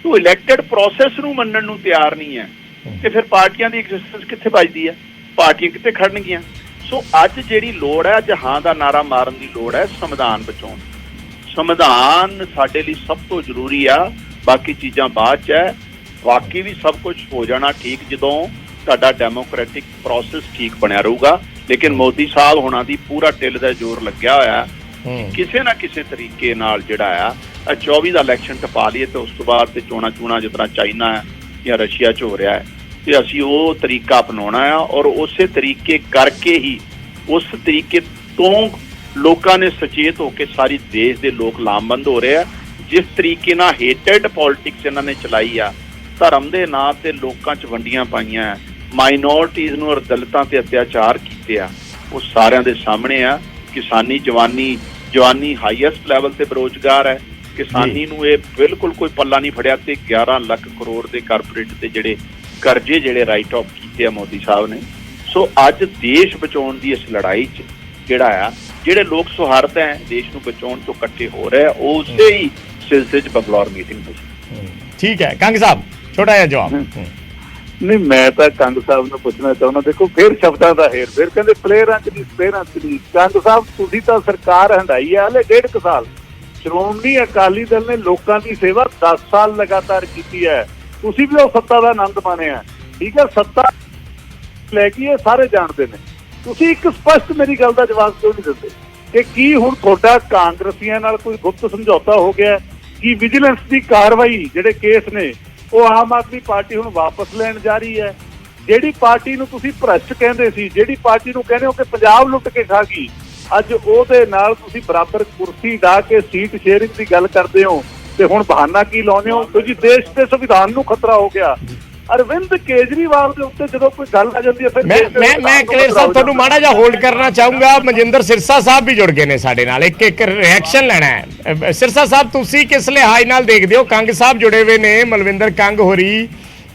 ਤੋ ਇਲੈਕਟਡ ਪ੍ਰੋਸੈਸ ਨੂੰ ਮੰਨਣ ਨੂੰ ਤਿਆਰ ਨਹੀਂ ਹੈ, ਤੇ ਫਿਰ ਪਾਰਟੀਆਂ ਦੀ ਐਗਜ਼ਿਸਟੈਂਸ ਕਿੱਥੇ ਬਚਦੀ ਹੈ? ਪਾਰਟੀਆਂ ਕਿੱਥੇ ਖੜਨਗੀਆਂ? ਸੋ ਅੱਜ ਜਿਹੜੀ ਲੋੜ ਹੈ, ਅੱਜ ਹਾਂ ਦਾ ਨਾਰਾ ਮਾਰਨ ਦੀ ਲੋੜ ਹੈ ਸੰਵਿਧਾਨ ਬਚਾਉਣ। ਸੰਵਿਧਾਨ ਸਾਡੇ ਲਈ ਸਭ ਤੋਂ ਜ਼ਰੂਰੀ ਆ, ਬਾਕੀ ਚੀਜ਼ਾਂ ਬਾਅਦ 'ਚ ਹੈ। ਬਾਕੀ ਵੀ ਸਭ ਕੁਝ ਹੋ ਜਾਣਾ ਠੀਕ ਜਦੋਂ ਤੁਹਾਡਾ ਡੈਮੋਕ੍ਰੈਟਿਕ ਪ੍ਰੋਸੈਸ ਠੀਕ ਬਣਿਆ ਰਹੂਗਾ। ਲੇਕਿਨ ਮੋਦੀ ਸਾਹਿਬ ਹੋਣਾ ਦੀ ਪੂਰਾ ਢਿੱਲ ਦਾ ਜ਼ੋਰ ਲੱਗਿਆ ਹੋਇਆ, ਕਿਸੇ ਨਾ ਕਿਸੇ ਤਰੀਕੇ ਨਾਲ ਜਿਹੜਾ ਆ 24 ਦਾ ਇਲੈਕਸ਼ਨ ਟਪਾ ਲਈਏ, ਤੇ ਉਸ ਤੋਂ ਬਾਅਦ ਤੇ ਚੋਣਾਂ ਜਿਸ ਤਰ੍ਹਾਂ ਚਾਈਨਾ ਹੈ ਜਾਂ ਰਸ਼ੀਆ 'ਚ ਹੋ ਰਿਹਾ ਹੈ, ਤੇ ਅਸੀਂ ਉਹ ਤਰੀਕਾ ਅਪਣਾਉਣਾ ਆ। ਔਰ ਉਸੇ ਤਰੀਕੇ ਕਰਕੇ ਹੀ, ਉਸ ਤਰੀਕੇ ਤੋਂ ਲੋਕਾਂ ਨੇ ਸੁਚੇਤ ਹੋ ਕੇ ਸਾਰੀ ਦੇਸ਼ ਦੇ ਲੋਕ ਲਾਮਬੰਦ ਹੋ ਰਹੇ ਆ। ਜਿਸ ਤਰੀਕੇ ਨਾਲ ਹੇਟਡ ਪੋਲਿਟਿਕਸ ਇਹਨਾਂ ਨੇ ਚਲਾਈ ਆ, ਧਰਮ ਦੇ ਨਾਂ ਤੇ ਲੋਕਾਂ 'ਚ ਵੰਡੀਆਂ ਪਾਈਆਂ, ਮਾਈਨੋਰਟੀਜ਼ ਨੂੰ ਔਰ ਦਲਿਤਾਂ ਤੇ ਅਤਿਆਚਾਰ ਕੀਤੇ ਆ, ਉਹ ਸਾਰਿਆਂ ਦੇ ਸਾਹਮਣੇ ਆ। ਕਿਸਾਨੀ ਜਵਾਨੀ ਹਾਈਐਸਟ ਲੈਵਲ ਤੇ ਬੇਰੁਜ਼ਗਾਰ ਹੈ। ਕਿਸਾਨੀ ਨੂੰ ਇਹ ਬਿਲਕੁਲ ਕੋਈ ਪੱਲਾ ਨਹੀਂ ਫੜਿਆ, ਤੇ 11 ਲੱਖ ਕਰੋੜ ਦੇ ਕਾਰਪੋਰੇਟ ਤੇ ਜਿਹੜੇ ਕਰਜ਼ੇ ਜਿਹੜੇ ਰਾਈਟ ਆਫ ਕੀਤੇ ਆ ਮੋਦੀ ਸਾਹਿਬ ਨੇ। ਸੋ ਅੱਜ ਦੇਸ਼ ਬਚਾਉਣ ਦੀ ਇਸ ਲੜਾਈ 'ਚ ਜਿਹੜਾ ਆ, ਜਿਹੜੇ ਲੋਕ ਸੁਹਾਰਦ ਹੈ ਦੇਸ਼ ਨੂੰ ਬਚਾਉਣ ਤੋਂ ਇਕੱਠੇ ਹੋ ਰਹੇ ਆ, ਉਸੇ ਹੀ ਸਿਲਸਿਲੇ 'ਚ ਬੰਗਲੌਰ ਮੀਟਿੰਗ ਹੋਈ। ਠੀਕ ਹੈ ਕੰਗ ਸਾਹਿਬ, ਛੋਟਾ ਜਿਹਾ ਜਵਾਬ। ਨਹੀਂ, ਮੈਂ ਤਾਂ ਕੰਗ ਸਾਹਿਬ ਨੂੰ ਪੁੱਛਣਾ ਚਾਹੁੰਦਾ, ਦੇਖੋ ਫਿਰ ਸ਼ਬਦਾਂ ਦਾ ਹੇਰ ਫੇਰ, ਕਹਿੰਦੇ ਪਲੇਅਰਾਂ 'ਚ ਨਹੀਂ ਸਪੇਅਰਾਂ 'ਚ ਨਹੀਂ। ਕੰਗ ਸਾਹਿਬ, ਤੁਸੀਂ ਤਾਂ ਸਰਕਾਰ ਹੰਢਾਈ ਆ ਹਲੇ 1.5 ਸਾਲ। ਸ਼੍ਰੋਮਣੀ ਅਕਾਲੀ ਦਲ ਨੇ ਲੋਕਾਂ ਦੀ ਸੇਵਾ 10 ਸਾਲ ਲਗਾਤਾਰ ਕੀਤੀ ਹੈ। ਤੁਸੀਂ ਵੀ ਉਹ ਸੱਤਾ ਦਾ ਆਨੰਦ ਮਾਣਿਆ, ਠੀਕ ਹੈ, ਸੱਤਾ ਲੈ ਕੇ ਇਹ ਸਾਰੇ ਜਾਣਦੇ ਨੇ। ਤੁਸੀਂ ਇੱਕ ਸਪਸ਼ਟ ਮੇਰੀ ਗੱਲ ਦਾ ਜਵਾਬ ਕਿਉਂ ਨਹੀਂ ਦਿੰਦੇ ਕਿ ਕੀ ਹੁਣ ਤੁਹਾਡਾ ਕਾਂਗਰਸੀਆਂ ਨਾਲ ਕੋਈ ਗੁਪਤ ਸਮਝੌਤਾ ਹੋ ਗਿਆ? ਕੀ ਵਿਜੀਲੈਂਸ ਦੀ ਕਾਰਵਾਈ ਜਿਹੜੇ ਕੇਸ ਨੇ ਉਹ ਆਮ ਆਦਮੀ ਪਾਰਟੀ ਹੁਣ ਵਾਪਸ ਲੈਣ ਜਾ ਰਹੀ ਹੈ? ਜਿਹੜੀ ਪਾਰਟੀ ਨੂੰ ਤੁਸੀਂ ਭ੍ਰਸ਼ਟ ਕਹਿੰਦੇ ਸੀ, ਜਿਹੜੀ ਪਾਰਟੀ ਨੂੰ ਕਹਿੰਦੇ ਹੋ ਕਿ ਪੰਜਾਬ ਲੁੱਟ ਕੇ ਖਾ ਗਈ, ਅੱਜ ਉਹਦੇ ਨਾਲ ਤੁਸੀਂ ਬਰਾਬਰ ਕੁਰਸੀ ਢਾ ਕੇ ਸੀਟ ਸ਼ੇਅਰਿੰਗ ਦੀ ਗੱਲ ਕਰਦੇ ਹੋ ਤੇ ਹੁਣ ਬਹਾਨਾ ਕੀ ਲਾਉਂਦੇ ਹੋ? ਕਿਉਂਕਿ ਦੇਸ਼ ਤੇ ਸੰਵਿਧਾਨ ਨੂੰ ਖਤਰਾ ਹੋ ਗਿਆ। ਅਰਵਿੰਦ ਕੇਜਰੀਵਾਲ ਦੇ ਉੱਤੇ ਜਦੋਂ ਕੋਈ ਗੱਲ ਆ ਜਾਂਦੀ ਹੈ ਫਿਰ ਮੈਂ ਕਲੇਰ ਸਾਹਿਬ ਤੁਹਾਨੂੰ ਮਾੜਾ ਜਿਹਾ ਹੋਲਡ ਕਰਨਾ ਚਾਹੂੰਗਾ। ਮਨਜਿੰਦਰ ਸਿਰਸਾ ਸਾਹਿਬ ਵੀ ਜੁੜ ਗਏ ਨੇ ਸਾਡੇ ਨਾਲ, ਇੱਕ ਰਿਐਕਸ਼ਨ ਲੈਣਾ ਹੈ। ਸਿਰਸਾ ਸਾਹਿਬ, ਤੁਸੀਂ ਕਿਸ ਲਿਹਾਜ਼ ਨਾਲ ਦੇਖਦੇ ਹੋ? ਕੰਗ ਸਾਹਿਬ ਜੁੜੇ ਹੋਏ ਨੇ, ਮਲਵਿੰਦਰ ਕੰਗ ਹੋਰੀ,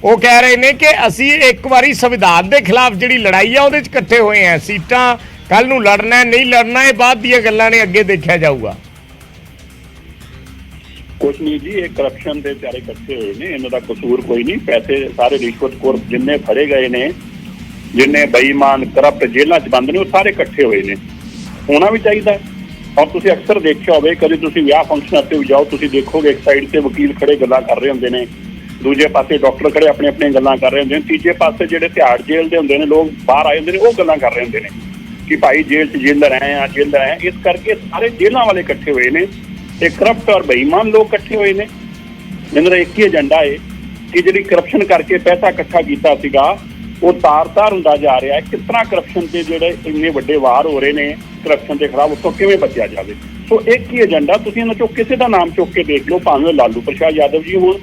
ਉਹ ਕਹਿ ਰਹੇ ਨੇ ਕਿ ਅਸੀਂ ਇੱਕ ਵਾਰੀ ਸੰਵਿਧਾਨ ਦੇ ਖਿਲਾਫ ਜਿਹੜੀ ਲੜਾਈ ਆ ਉਹਦੇ 'ਚ ਇਕੱਠੇ ਹੋਏ ਆ, ਸੀਟਾਂ ਕੱਲ ਨੂੰ ਲੜਨਾ ਨਹੀਂ ਲੜਨਾ ਇਹ ਬਾਅਦ ਦੀਆਂ ਗੱਲਾਂ ਨੇ, ਅੱਗੇ ਦੇਖਿਆ ਜਾਊਗਾ। ਕੁਛ ਨਹੀਂ ਜੀ, ਇਹ ਕਰਪਸ਼ਨ ਦੇ ਵਿਚਾਰੇ ਇਕੱਠੇ ਹੋਏ ਨੇ, ਇਹਨਾਂ ਦਾ ਕਸੂਰ ਕੋਈ ਨਹੀਂ। ਪੈਸੇ ਸਾਰੇ ਰਿਸ਼ਵਤਖੋਰ ਜਿੰਨੇ ਫੜੇ ਗਏ ਨੇ, ਜਿੰਨੇ ਬੇਈਮਾਨ ਕਰਪਟ ਜੇਲ੍ਹਾਂ 'ਚ ਬੰਦ ਨੇ, ਉਹ ਸਾਰੇ ਇਕੱਠੇ ਹੋਏ ਨੇ। ਹੋਣਾ ਵੀ ਚਾਹੀਦਾ। ਔਰ ਤੁਸੀਂ ਅਕਸਰ ਦੇਖਿਆ ਹੋਵੇ, ਕਦੇ ਤੁਸੀਂ ਵਿਆਹ ਫੰਕਸ਼ਨ ਤੇ ਵੀ ਜਾਓ, ਤੁਸੀਂ ਦੇਖੋਗੇ ਇੱਕ ਸਾਈਡ ਤੇ ਵਕੀਲ ਖੜੇ ਗੱਲਾਂ ਕਰ ਰਹੇ ਹੁੰਦੇ ਨੇ, ਦੂਜੇ ਪਾਸੇ ਡਾਕਟਰ ਖੜੇ ਆਪਣੀਆਂ ਗੱਲਾਂ ਕਰ ਰਹੇ ਹੁੰਦੇ ਨੇ, ਤੀਜੇ ਪਾਸੇ ਜਿਹੜੇ ਤਿਹਾੜ ਜੇਲ੍ਹ ਦੇ ਹੁੰਦੇ ਨੇ ਲੋਕ ਬਾਹਰ ਆਏ ਹੁੰਦੇ ਨੇ, ਉਹ ਗੱਲਾਂ ਕਰ ਰਹੇ ਹੁੰਦੇ ਨੇ ਕਿ ਭਾਈ ਜੇਲ੍ਹ 'ਚ ਜੇਲਰ ਆਏ ਆ, ਜੇਲਰ ਆਏ। ਇਸ ਕਰਕੇ ਸਾਰੇ ਜੇਲ੍ਹਾਂ ਵਾਲੇ ਇਕੱਠੇ ਹੋਏ ਨੇ ਤੇ ਕਰਪਟ ਔਰ ਬੇਈਮਾਨ ਲੋਕ ਇਕੱਠੇ ਹੋਏ ਨੇ। ਇਹਨਾਂ ਦਾ ਇੱਕ ਹੀ ਏਜੰਡਾ ਹੈ ਕਿ ਜਿਹੜੀ ਕਰਪਸ਼ਨ ਕਰਕੇ ਪੈਸਾ ਇਕੱਠਾ ਕੀਤਾ ਸੀਗਾ ਉਹ ਤਾਰ-ਤਾਰ ਹੁੰਦਾ ਜਾ ਰਿਹਾ ਹੈ। ਕਿਸ ਤਰ੍ਹਾਂ ਕਰਪਸ਼ਨ ਦੇ ਜਿਹੜੇ ਇੰਨੇ ਵੱਡੇ ਵਾਰ ਹੋ ਰਹੇ ਨੇ ਕਰਪਸ਼ਨ ਦੇ ਖਿਲਾਫ, ਉੱਥੋਂ ਕਿਵੇਂ ਬਚਿਆ ਜਾਵੇ। ਸੋ ਇੱਕ ਹੀ ਏਜੰਡਾ। ਤੁਸੀਂ ਇਹਨਾਂ ਚੋਂ ਕਿਸੇ ਦਾ ਨਾਮ ਚੁੱਕ ਕੇ ਦੇਖ ਲਓ, ਭਾਵੇਂ ਲਾਲੂ ਪ੍ਰਸਾਦ ਯਾਦਵ ਜੀ ਹੋਣ,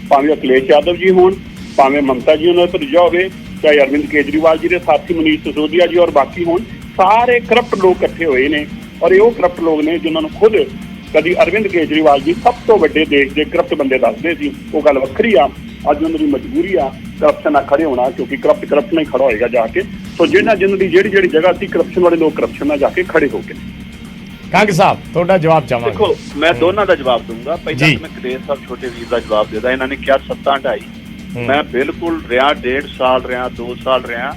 ਭਾਵੇਂ ਅਖਿਲੇਸ਼ ਯਾਦਵ ਜੀ ਹੋਣ, ਭਾਵੇਂ ਮਮਤਾ ਜੀ ਉਹਨਾਂ ਤੋਂ ਹੋਵੇ, ਚਾਹੇ ਅਰਵਿੰਦ ਕੇਜਰੀਵਾਲ ਜੀ ਦੇ ਸਾਥੀ ਮਨੀਸ਼ ਸਿਸੋਦੀਆ ਜੀ ਔਰ ਬਾਕੀ ਹੋਣ, ਸਾਰੇ ਕਰਪਟ ਲੋਕ ਇਕੱਠੇ ਹੋਏ ਨੇ। ਔਰ ਇਹ ਉਹ ਕਰਪਟ ਲੋਕ ਨੇ ਜਿਨ੍ਹਾਂ ਨੂੰ ਖੁਦ ਕਦੀ ਅਰਵਿੰਦ ਕੇਜਰੀਵਾਲ ਜੀ ਸਭ ਤੋਂ ਵੱਡੇ ਦੇਸ਼ ਦੇ ਕਰਪਟ ਬੰਦੇ ਦੱਸਦੇ ਸੀ। ਉਹ ਗੱਲ ਵੱਖਰੀ ਆ, ਅੱਜ ਉਹਨਾਂ ਦੀ ਮਜਬੂਰੀ ਆ ਕਰਪਸ਼ਨ ਨਾਲ ਖੜੇ ਹੋਣਾ, ਕਿਉਂਕਿ ਕਰਪਟ ਨਾਲ ਹੀ ਖੜਾ ਹੋਏਗਾ ਜਾ ਕੇ। ਸੋ ਜਿਹਨਾਂ ਦੀ ਜਿਹੜੀ ਜਗ੍ਹਾ ਸੀ ਕਰਪਸ਼ਨ ਵਾਲੇ ਲੋਕ ਕਰਪਸ਼ਨ ਨਾਲ ਜਾ ਕੇ ਖੜੇ ਹੋ ਗਏ। ਕੰਗ ਸਾਹਿਬ, ਤੁਹਾਡਾ ਜਵਾਬ ਚਾਹਾਂਗਾ। ਦੇਖੋ, ਮੈਂ ਦੋਨਾਂ ਦਾ ਜਵਾਬ ਦੂੰਗਾ। ਪਹਿਲਾਂ ਮੈਂ ਕਲੇਰ ਸਾਹਿਬ ਛੋਟੇ ਵੀਰ ਦਾ ਜਵਾਬ ਦੇਦਾ। ਇਹਨਾਂ ਨੇ ਕਿਹਾ ਸੱਤਾਂ ਢਾਈ, ਮੈਂ ਬਿਲਕੁਲ ਰਿਹਾ 1.5 ਸਾਲ ਰਿਹਾ, 2 ਸਾਲ ਰਿਹਾ,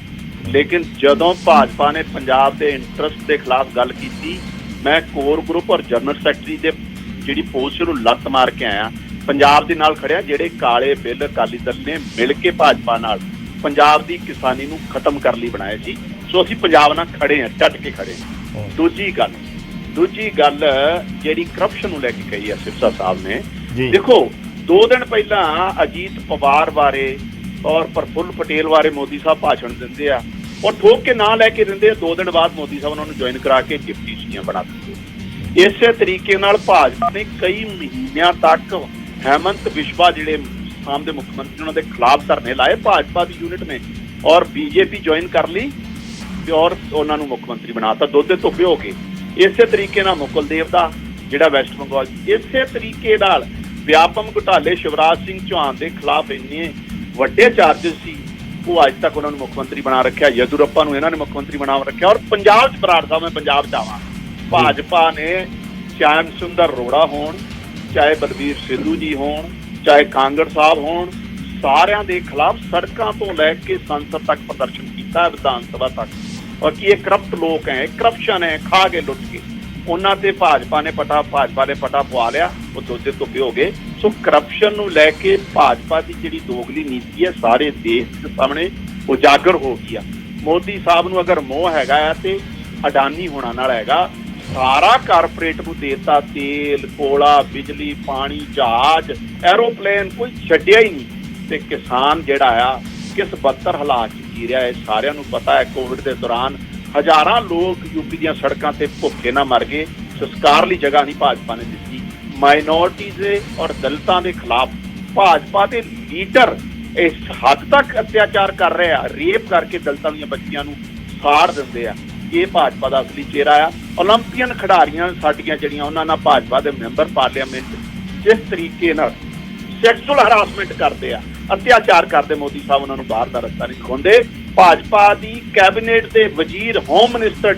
ਲੇਕਿਨ ਜਦੋਂ ਭਾਜਪਾ ਨੇ ਪੰਜਾਬ ਦੇ ਇੰਟਰਸਟ ਦੇ ਖਿਲਾਫ ਗੱਲ ਕੀਤੀ, ਮੈਂ ਕੋਰ ਗਰੁੱਪ ਔਰ ਜਨਰਲ ਸੈਕਟਰੀ ਦੇ ਜਿਹੜੀ ਪੋਸਟ ਨੂੰ ਲੱਤ ਮਾਰ ਕੇ ਆਇਆ। ਪੰਜਾਬ ਦੇ ਨਾਲ ਖੜਿਆ। ਜਿਹੜੇ ਕਾਲੇ ਬਿੱਲ ਅਕਾਲੀ ਦਲ ਨੇ ਮਿਲ ਕੇ ਭਾਜਪਾ ਨਾਲ ਪੰਜਾਬ ਦੀ ਕਿਸਾਨੀ ਨੂੰ ਖਤਮ ਕਰਨ ਲਈ ਬਣਾਏ ਸੀ। ਸੋ ਅਸੀਂ ਪੰਜਾਬ ਨਾਲ ਖੜੇ ਹਾਂ, ਡਟ ਕੇ ਖੜੇ ਹਾਂ। ਦੂਜੀ ਗੱਲ ਜਿਹੜੀ ਕਰਪਸ਼ਨ ਨੂੰ ਲੈ ਕੇ ਕਹੀ ਹੈ ਸਿਰਸਾ ਸਾਹਿਬ ਨੇ, ਦੇਖੋ 2 ਦਿਨ ਪਹਿਲਾਂ ਅਜੀਤ ਪਵਾਰ ਬਾਰੇ ਔਰ ਪ੍ਰਫੁੱਲ ਪਟੇਲ ਬਾਰੇ ਮੋਦੀ ਸਾਹਿਬ ਭਾਸ਼ਣ ਦਿੰਦੇ ਆ ਔਰ ਠੋਕ ਕੇ ਨਾਂ ਲੈ ਕੇ ਦਿੰਦੇ ਆ। 2 ਦਿਨ ਬਾਅਦ ਮੋਦੀ ਸਾਹਿਬ ਉਹਨਾਂ ਨੂੰ ਜੁਆਇਨ ਕਰਾ ਕੇ ਡਿਪਟੀ ਸੀਐਮ ਬਣਾ ਦਿੰਦੇ। ਇਸੇ ਤਰੀਕੇ ਨਾਲ ਭਾਜਪਾ ਨੇ ਕਈ ਮਹੀਨਿਆਂ ਤੱਕ ਹੈਮੰਤ ਬਿਸ਼ਵਾ ਜਿਹੜੇ ਆਸਾਮ ਦੇ ਮੁੱਖ ਮੰਤਰੀ ਉਹਨਾਂ ਦੇ ਖਿਲਾਫ ਧਰਨੇ ਲਾਏ ਭਾਜਪਾ ਦੀ ਯੂਨਿਟ ਨੇ, ਔਰ ਬੀਜੇਪੀ ਜੁਆਇਨ ਕਰ ਲਈ ਤੇ ਔਰ ਉਹਨਾਂ ਨੂੰ ਮੁੱਖ ਮੰਤਰੀ ਬਣਾਤਾ। ਦੁੱਧ ਦੇ ਧੁੱਪੇ ਹੋ ਗਏ। ਇਸੇ ਤਰੀਕੇ ਨਾਲ ਮੁਕੁਲ ਦੇਵ ਦਾ ਜਿਹੜਾ ਵੈਸਟ ਬੰਗਾਲ, ਇਸੇ ਤਰੀਕੇ ਨਾਲ ਵਿਆਪਮ ਘੁਟਾਲੇ ਸ਼ਿਵਰਾਜ ਸਿੰਘ ਚੌਹਾਨ ਦੇ ਖਿਲਾਫ ਇੰਨੇ ਵੱਡੇ ਚਾਰਜਸ ਸੀ, ਉਹ ਅੱਜ ਤੱਕ ਉਹਨਾਂ ਨੂੰ ਮੁੱਖ ਮੰਤਰੀ ਬਣਾ ਰੱਖਿਆ। ਯਦੂਰੱਪਾ ਨੂੰ ਇਹਨਾਂ ਨੇ ਮੁੱਖ ਮੰਤਰੀ ਬਣਾ ਰੱਖਿਆ। ਔਰ ਪੰਜਾਬ 'ਚ ਬਰਾੜ ਸਾਹਿਬ, ਮੈਂ ਪੰਜਾਬ 'ਚ ਆਵਾਂ, ਭਾਜਪਾ ਨੇ ਚਾਹੇ ਸੁੰਦਰ ਅਰੋੜਾ ਹੋਣ, ਚਾਹੇ ਬਲਬੀਰ ਸਿੱਧੂ ਜੀ ਹੋਣ, ਚਾਹੇ ਕਾਂਗੜ ਸਾਹਿਬ ਹੋਣ, ਸਾਰਿਆਂ ਦੇ ਖਿਲਾਫ ਸੜਕਾਂ ਤੋਂ ਲੈ ਕੇ ਸੰਸਦ ਤੱਕ ਪ੍ਰਦਰਸ਼ਨ ਕੀਤਾ, ਵਿਧਾਨ ਸਭਾ ਤੱਕ। ਔਰ ਕੀ ਇਹ ਕਰਪਟ ਲੋਕ ਹੈ, ਕਰਪਸ਼ਨ ਹੈ, ਖਾ ਕੇ ਲੁੱਟ ਕੇ ਉਹਨਾਂ ਤੇ ਭਾਜਪਾ ਨੇ ਪਟਾ ਪਵਾ ਲਿਆ। ਉਹ ਦੋਦੇ ਧੁੱਪੇ ਹੋ ਗਏ। ਸੋ ਕਰਪਸ਼ਨ ਨੂੰ ਲੈ ਕੇ ਭਾਜਪਾ ਦੀ ਜਿਹੜੀ ਦੋਗਲੀ ਨੀਤੀ ਹੈ ਸਾਰੇ ਦੇਸ਼ ਦੇ ਸਾਹਮਣੇ ਉਜਾਗਰ ਹੋ ਗਈ ਆ। ਮੋਦੀ ਸਾਹਿਬ ਨੂੰ ਅਗਰ ਮੋਹ ਹੈਗਾ ਆ ਤੇ ਅਡਾਨੀ ਹੋਣਾ ਨਾਲ ਹੈਗਾ। ਸਾਰਾ ਕਾਰਪੋਰੇਟ ਨੂੰ ਦੇਤਾ, ਤੇਲ, ਕੋਲਾ, ਬਿਜਲੀ, ਪਾਣੀ, ਜਹਾਜ਼, ਐਰੋਪਲੇਨ, ਕੋਈ ਛੱਡਿਆ ਹੀ ਨਹੀਂ। ਤੇ ਕਿਸਾਨ ਜਿਹੜਾ ਆ ਕਿਸ ਬੱਤਰ ਹਾਲਾਤ 'ਚ ਜੀ ਰਿਹਾ ਹੈ ਸਾਰਿਆਂ ਨੂੰ ਪਤਾ ਹੈ। ਕੋਵਿਡ ਦੇ ਦੌਰਾਨ ਹਜ਼ਾਰਾਂ ਲੋਕ ਯੂਪੀ ਦੀਆਂ ਸੜਕਾਂ ਤੇ ਭੁੱਖੇ ਨਾ ਮਰ ਗਏ। ਸੰਸਕਾਰ ਲਈ ਜਗ੍ਹਾ ਨਹੀਂ ਭਾਜਪਾ ਨੇ ਦਿੱਤੀ। ਮਾਈਨੋਰਟੀਜ਼ ਔਰ ਦਲਿਤਾਂ ਦੇ ਖਿਲਾਫ ਭਾਜਪਾ ਦੇ ਲੀਡਰ ਇਸ ਹੱਦ ਤੱਕ ਅਤਿਆਚਾਰ ਕਰ ਰਹੇ ਆ, ਰੇਪ ਕਰਕੇ ਦਲਿਤਾਂ ਦੀਆਂ ਬੱਚੀਆਂ ਨੂੰ ਸਾੜ ਦਿੰਦੇ ਆ। ਇਹ ਭਾਜਪਾ ਦਾ ਅਸਲੀ ਚਿਹਰਾ ਆ। ਓਲੰਪੀਅਨ ਖਿਡਾਰੀਆਂ ਸਾਡੀਆਂ ਜਿਹੜੀਆਂ ਉਹਨਾਂ ਨਾਲ ਭਾਜਪਾ ਦੇ ਮੈਂਬਰ ਪਾਰਲੀਮੈਂਟ ਜਿਸ ਤਰੀਕੇ ਨਾਲ ਸੈਕਸੁਅਲ ਹਰਾਸਮੈਂਟ ਕਰਦੇ ਆ, ਅਤਿਆਚਾਰ ਕਰਦੇ, ਮੋਦੀ ਸਾਹਿਬ ਉਹਨਾਂ ਨੂੰ ਬਾਹਰ ਦਾ ਰਸਤਾ ਨਹੀਂ ਦਿਖਾਉਂਦੇ। ਭਾਜਪਾ ਦੀ ਕੈਬਨਿਟ ਦੇ ਵਜ਼ੀਰ, home minister,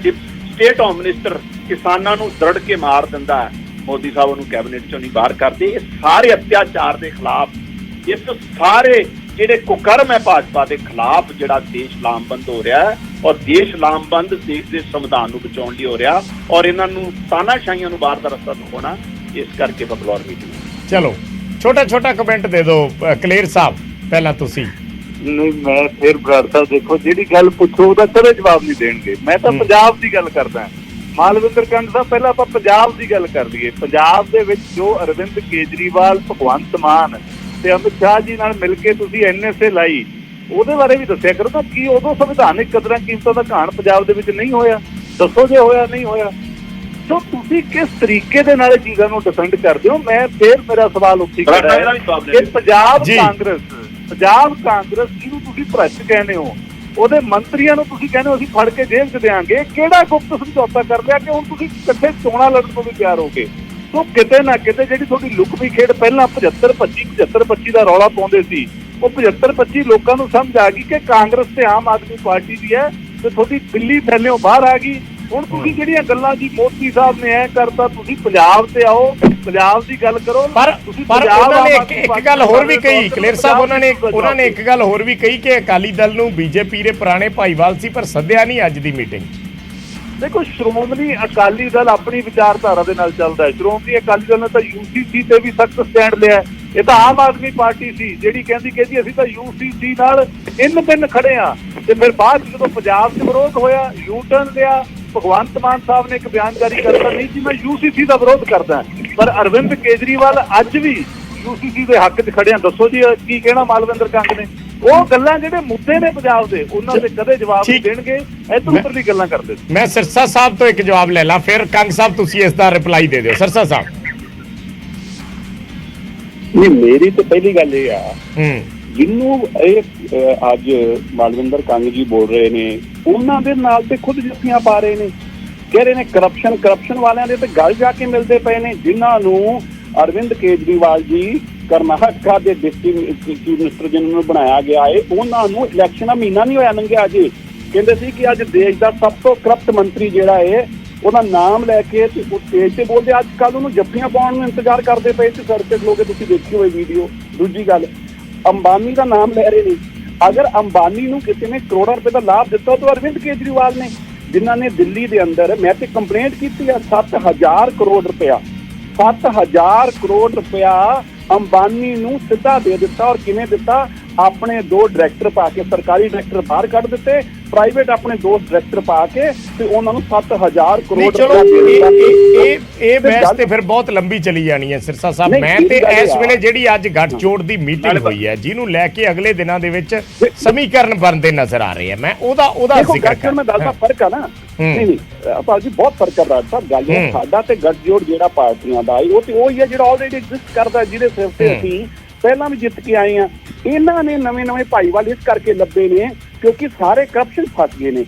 state home minister ਕਿਸਾਨਾਂ ਨੂੰ ਦਰੜ ਕੇ ਮਾਰ ਦਿੰਦਾ ਹੈ, ਮੋਦੀ ਸਾਹਿਬ ਉਹਨੂੰ ਕੈਬਨਿਟ ਚੋਂ ਨਹੀਂ ਬਾਹਰ ਕਰਦੇ। ਇਹ ਸਾਰੇ ਅਤਿਆਚਾਰ ਦੇ ਖਿਲਾਫ, ਇਸ ਸਾਰੇ ਜਿਹੜੇ ਕੁਕਰਮ ਹੈ ਭਾਜਪਾ ਦੇ ਖਿਲਾਫ ਜਿਹੜਾ ਦੇਸ਼ ਲਾਮਬੰਦ ਹੋ ਰਿਹਾ ਹੈ। ਔਰ ਦੇਸ਼ ਲਾਮਬੰਦ ਦੇਸ਼ ਦੇ ਸੰਵਿਧਾਨ ਨੂੰ ਬਚਾਉਣ ਲਈ ਹੋ ਰਿਹਾ। ਔਰ ਇਹਨਾਂ ਨੂੰ ਤਾਨਾਸ਼ਾਹੀਆਂ ਨੂੰ ਬਾਹਰ ਦਾ ਰਸਤਾ ਦਿਖਾਉਣਾ, ਇਸ ਕਰਕੇ ਬੰਗਲੌਰ ਮੀਟਿੰਗ। ਚਲੋ ਛੋਟਾ ਕਮੈਂਟ ਦੇ ਦਿਓ ਕਲੇਰ ਸਾਹਿਬ, ਪਹਿਲਾਂ ਤੁਸੀਂ। ਨਹੀਂ, ਮੈਂ ਫਿਰ ਬਰਾੜ ਸਾਹਿਬ ਦੇਖੋ ਜਿਹੜੀ ਗੱਲ ਪੁੱਛੋ ਉਹਦਾ ਕਦੇ ਜਵਾਬ ਨਹੀਂ ਦੇਣਗੇ। ਮੈਂ ਤਾਂ ਪੰਜਾਬ ਦੀ ਗੱਲ ਕਰਦਾ। ਮਾਲਵਿੰਦਰ ਕੰਗ ਸਾਹਿਬ, ਪਹਿਲਾਂ ਆਪਾਂ ਪੰਜਾਬ ਦੀ ਗੱਲ ਕਰ ਲਈਏ। ਪੰਜਾਬ ਦੇ ਵਿੱਚ ਜੋ ਅਰਵਿੰਦ ਕੇਜਰੀਵਾਲ, ਭਗਵੰਤ ਮਾਨ ਤੇ ਅਮਿਤ ਸ਼ਾਹ ਜੀ ਨਾਲ ਮਿਲ ਕੇ ਤੁਸੀਂ NSA ਲਾਈ, ਉਹਦੇ ਬਾਰੇ ਵੀ ਦੱਸਿਆ ਕਰੋ ਨਾ। ਕੀ ਉਦੋਂ ਸੰਵਿਧਾਨਿਕ ਕਦਰਾਂ ਕੀਮਤਾਂ ਦਾ ਘਾਣ ਪੰਜਾਬ ਦੇ ਵਿੱਚ ਨਹੀਂ ਹੋਇਆ? ਦੱਸੋ ਜੇ ਹੋਇਆ ਨਹੀਂ ਹੋਇਆ। ਸੋ ਤੁਸੀਂ ਕਿਸ ਤਰੀਕੇ ਦੇ ਨਾਲ ਇਹ ਚੀਜ਼ਾਂ ਨੂੰ ਡਿਫੈਂਡ ਕਰਦੇ ਹੋ? ਮੈਂ ਫੇਰ ਮੇਰਾ ਸਵਾਲ ਉੱਥੇ ਖੜਾ ਹੈ ਕਿ ਪੰਜਾਬ ਕਾਂਗਰਸ ਜਿਹਨੂੰ ਤੁਸੀਂ ਭ੍ਰਸ਼ਟ ਕਹਿੰਦੇ ਹੋ, ਉਹਦੇ ਮੰਤਰੀਆਂ ਨੂੰ ਤੁਸੀਂ ਕਹਿੰਦੇ ਹੋ ਅਸੀਂ ਫੜ ਕੇ ਜੇਲ੍ਹ 'ਚ ਦਿਆਂਗੇ। ਕਿਹੜਾ ਗੁਪਤ ਸਮਝੌਤਾ ਕਰ ਲਿਆ ਕਿ ਹੁਣ ਤੁਸੀਂ ਇਕੱਠੇ ਚੋਣਾਂ ਲੜਨ ਤੋਂ ਵੀ ਤਿਆਰ ਹੋ ਗਏ? ਸੋ ਕਿਤੇ ਨਾ ਕਿਤੇ ਜਿਹੜੀ ਤੁਹਾਡੀ ਲੁਕਵੀਂ ਖੇਡ ਪਹਿਲਾਂ 75-25 ਦਾ ਰੌਲਾ ਪਾਉਂਦੇ ਸੀ, ਉਹ 75-25 ਲੋਕਾਂ ਨੂੰ ਸਮਝ ਆ ਗਈ ਕਿ ਕਾਂਗਰਸ ਤੇ ਆਮ ਆਦਮੀ ਪਾਰਟੀ ਦੀ ਹੈ ਤੇ ਤੁਹਾਡੀ ਬਿੱਲੀ ਥੱਲਿਓਂ ਬਾਹਰ ਆ ਗਈ। ਹੁਣ ਤੁਸੀਂ ਜਿਹੜੀਆਂ ਗੱਲਾਂ ਜੀ ਮੋਦੀ ਸਾਹਿਬ ਨੇ ਐ ਕਰਤਾ, ਤੁਸੀਂ ਪੰਜਾਬ ਤੇ ਆਓ, ਪੰਜਾਬ ਦੀ ਗੱਲ ਕਰੋ। ਪਰ ਉਹਨਾਂ ਨੇ ਇੱਕ ਗੱਲ ਹੋਰ ਵੀ ਕਹੀ, ਕਲੇਰ ਸਾਹਿਬ, ਉਹਨਾਂ ਨੇ ਇੱਕ ਗੱਲ ਹੋਰ ਵੀ ਕਹੀ ਕਿ ਅਕਾਲੀ ਦਲ ਨੂੰ ਬੀਜੇਪੀ ਦੇ ਪੁਰਾਣੇ ਭਾਈਵਾਲ ਸੀ ਪਰ ਸੱਦਿਆ ਨਹੀਂ ਅੱਜ ਦੀ ਮੀਟਿੰਗ। ਦੇਖੋ, ਸ਼੍ਰੋਮਣੀ ਅਕਾਲੀ ਦਲ ਆਪਣੀ ਵਿਚਾਰਧਾਰਾ ਦੇ ਨਾਲ ਚੱਲਦਾ ਹੈ। ਸ਼੍ਰੋਮਣੀ ਅਕਾਲੀ ਦਲ ਨੇ ਤਾਂ UCC ਤੇ ਵੀ ਸਖਤ ਸਟੈਂਡ ਲਿਆ। ਇਹ ਤਾਂ ਆਮ ਆਦਮੀ ਪਾਰਟੀ ਸੀ ਜਿਹੜੀ ਕਹਿੰਦੀ ਅਸੀਂ ਤਾਂ UCC ਨਾਲ ਇਨ ਬਿਨ ਖੜੇ ਆ, ਤੇ ਫਿਰ ਬਾਅਦ ਜਦੋਂ ਪੰਜਾਬ 'ਚ ਵਿਰੋਧ ਹੋਇਆ ਯੂ ਟਰਨ ਲਿਆ। ਭਗਵੰਤ ਮਾਨ ਸਾਹਿਬ ਨੇ ਇੱਕ ਬਿਆਨ ਜਾਰੀ ਕਰਤਾ, ਨਹੀਂ ਜੀ ਮੈਂ UCC ਦਾ ਵਿਰੋਧ ਕਰਦਾ, ਪਰ ਅਰਵਿੰਦ ਕੇਜਰੀਵਾਲ ਅੱਜ ਵੀ UCC ਦੇ ਹੱਕ 'ਚ ਖੜੇ ਆ। ਦੱਸੋ ਜੀ ਕੀ ਕਹਿਣਾ ਮਾਲਵਿੰਦਰ ਕੰਗ ਨੇ? ਉਹ ਗੱਲਾਂ ਜਿਹੜੇ ਮੁੱਦੇ ਨੇ ਪੰਜਾਬ ਦੇ, ਉਹਨਾਂ ਦੇ ਕਦੇ ਜਵਾਬ ਨਹੀਂ ਦੇਣਗੇ। ਇੱਧਰ ਉੱਧਰ ਦੀ ਗੱਲਾਂ ਕਰਦੇ। ਮੈਂ ਸਿਰਸਾ ਸਾਹਿਬ ਤੋਂ ਇੱਕ ਜਵਾਬ ਲੈ ਲਾਂ, ਫਿਰ ਕੰਗ ਸਾਹਿਬ ਤੁਸੀਂ ਇਸ ਦਾ ਰਿਪਲਾਈ ਦੇ ਦਿਓ। ਸਿਰਸਾ ਸਾਹਿਬ। ਨਹੀਂ, ਮੇਰੀ ਤਾਂ ਪਹਿਲੀ ਗੱਲ ਇਹ ਆ, ਜਿਹਨੂੰ ਇਹ ਅੱਜ ਮਾਲਵਿੰਦਰ ਕੰਗ ਜੀ ਬੋਲ ਰਹੇ ਨੇ, ਉਹਨਾਂ ਦੇ ਨਾਲ ਤੇ ਖੁਦ ਜੱਫੀਆਂ ਪਾ ਰਹੇ ਨੇ, ਕਹਿ ਰਹੇ ਨੇ ਕਰਪਸ਼ਨ ਵਾਲਿਆਂ ਦੇ ਤੇ ਗੱਲ ਜਾ ਕੇ ਮਿਲਦੇ ਪਏ ਨੇ, ਜਿਨ੍ਹਾਂ ਨੂੰ ਅਰਵਿੰਦ ਕੇਜਰੀਵਾਲ ਜੀ ਕਰਨਾਟਕਾ ਦੇ ਡਿਪਟੀ ਚੀਫ ਮਿਨਿਸਟਰ ਜਿਹਨਾਂ ਨੂੰ ਬਣਾਇਆ ਗਿਆ ਹੈ, ਉਹਨਾਂ ਨੂੰ ਇਲੈਕਸ਼ਨ ਦਾ ਮਹੀਨਾ ਨਹੀਂ ਹੋਇਆ ਲੰਘਿਆ ਅਜੇ। ਕਹਿੰਦੇ ਸੀ ਕਿ ਅੱਜ ਦੇਸ਼ ਦਾ ਸਭ ਤੋਂ ਕਰਪਟ ਮੰਤਰੀ ਜਿਹੜਾ ਹੈ ਉਹਦਾ ਨਾਮ ਲੈ ਕੇ ਤੇ ਉਹ ਸਟੇਜ ਤੇ ਬੋਲਦੇ, ਅੱਜ ਕੱਲ੍ਹ ਉਹਨੂੰ ਜੱਫੀਆਂ ਪਾਉਣ ਨੂੰ ਇੰਤਜ਼ਾਰ ਕਰਦੇ ਪਏ ਸੀ ਸੜਕ ਲੋਕ। ਤੁਸੀਂ ਦੇਖੀ ਹੋਈ ਵੀਡੀਓ। ਦੂਜੀ ਗੱਲ, ਅੰਬਾਨੀ ਦਾ ਨਾਮ ਲੈ ਰਹੇ ਨੇ। ਅਗਰ ਅੰਬਾਨੀ ਨੂੰ ਕਿਸੇ ਨੇ ਕਰੋੜਾਂ ਰੁਪਏ ਦਾ ਲਾਭ ਦਿੱਤਾ ਤਾਂ ਅਰਵਿੰਦ ਕੇਜਰੀਵਾਲ ਨੇ, ਜਿਨ੍ਹਾਂ ਨੇ ਦਿੱਲੀ ਦੇ ਅੰਦਰ, ਮੈਂ ਤੇ ਕੰਪਲੇਂਟ ਕੀਤੀ ਆ, 7,000 ਕਰੋੜ ਰੁਪਇਆ ਅੰਬਾਨੀ ਨੂੰ ਸਿੱਧਾ ਦੇ ਦਿੱਤਾ। ਔਰ ਕਿਵੇਂ ਦਿੱਤਾ? ਆਪਣੇ 2 ਡਾਇਰੈਕਟਰ ਪਾ ਕੇ, ਸਰਕਾਰੀ ਡਾਇਰੈਕਟਰ ਬਾਹਰ ਕੱਢ ਦਿੱਤੇ, ਪ੍ਰਾਈਵੇਟ ਆਪਣੇ 2 ਡਾਇਰੈਕਟਰ ਪਾ ਕੇ, ਤੇ ਉਹਨਾਂ ਨੂੰ 7,000 ਕਰੋੜ ਰੁਪਇਆ ਇਹ ਬਹਿਸ ਤੇ ਫਿਰ ਬਹੁਤ ਲੰਬੀ ਚਲੀ ਜਾਣੀ ਹੈ ਸਿਰਸਾ ਸਾਹਿਬ। ਮੈਂ ਤੇ ਇਸ ਵੇਲੇ ਜਿਹੜੀ ਅੱਜ ਗੱਠਜੋੜ ਦੀ ਮੀਟਿੰਗ ਹੋਈ ਹੈ, ਜਿਹਨੂੰ ਲੈ ਕੇ ਅਗਲੇ ਦਿਨਾਂ ਦੇ ਵਿੱਚ ਸਮੀਕਰਨ ਬਣਦੇ ਨਜ਼ਰ ਆ ਰਹੇ ਆ, ਮੈਂ ਉਹਦਾ ਜ਼ਿਕਰ ਕਰ। ਮੈਂ ਦੱਸਦਾ ਫਰਕ ਆ ਨਾ। ਨਹੀਂ ਭਾਜੀ, ਬਹੁਤ ਫਰਕ ਆ ਰਾਜ ਸਾਹਿਬ। ਗੱਲ ਸਾਡਾ ਤੇ ਗੱਠਜੋੜ ਜਿਹੜਾ ਪਾਰਟੀਆਂ ਦਾ ਉਹ ਤੇ ਉਹੀ ਹੈ ਜਿਹੜਾ ਆਲਰੇਡੀ ਐਗਜ਼ਿਸਟ ਕਰਦਾ, ਜਿਹਦੇ ਸਿਰ ਤੇ ਅਸੀਂ ਪਹਿਲਾਂ ਵੀ ਜਿੱਤ ਕੇ ਆਏ ਆ। ਇਹਨਾਂ ਨੇ ਨਵੇਂ ਭਾਈਵਾਲ ਇਸ ਕਰਕੇ ਲੱਭੇ ਨੇ ਕਿਉਂਕਿ ਸਾਰੇ ਕਰਪਸ਼ਨ ਫਸ ਗਏ ਨੇ।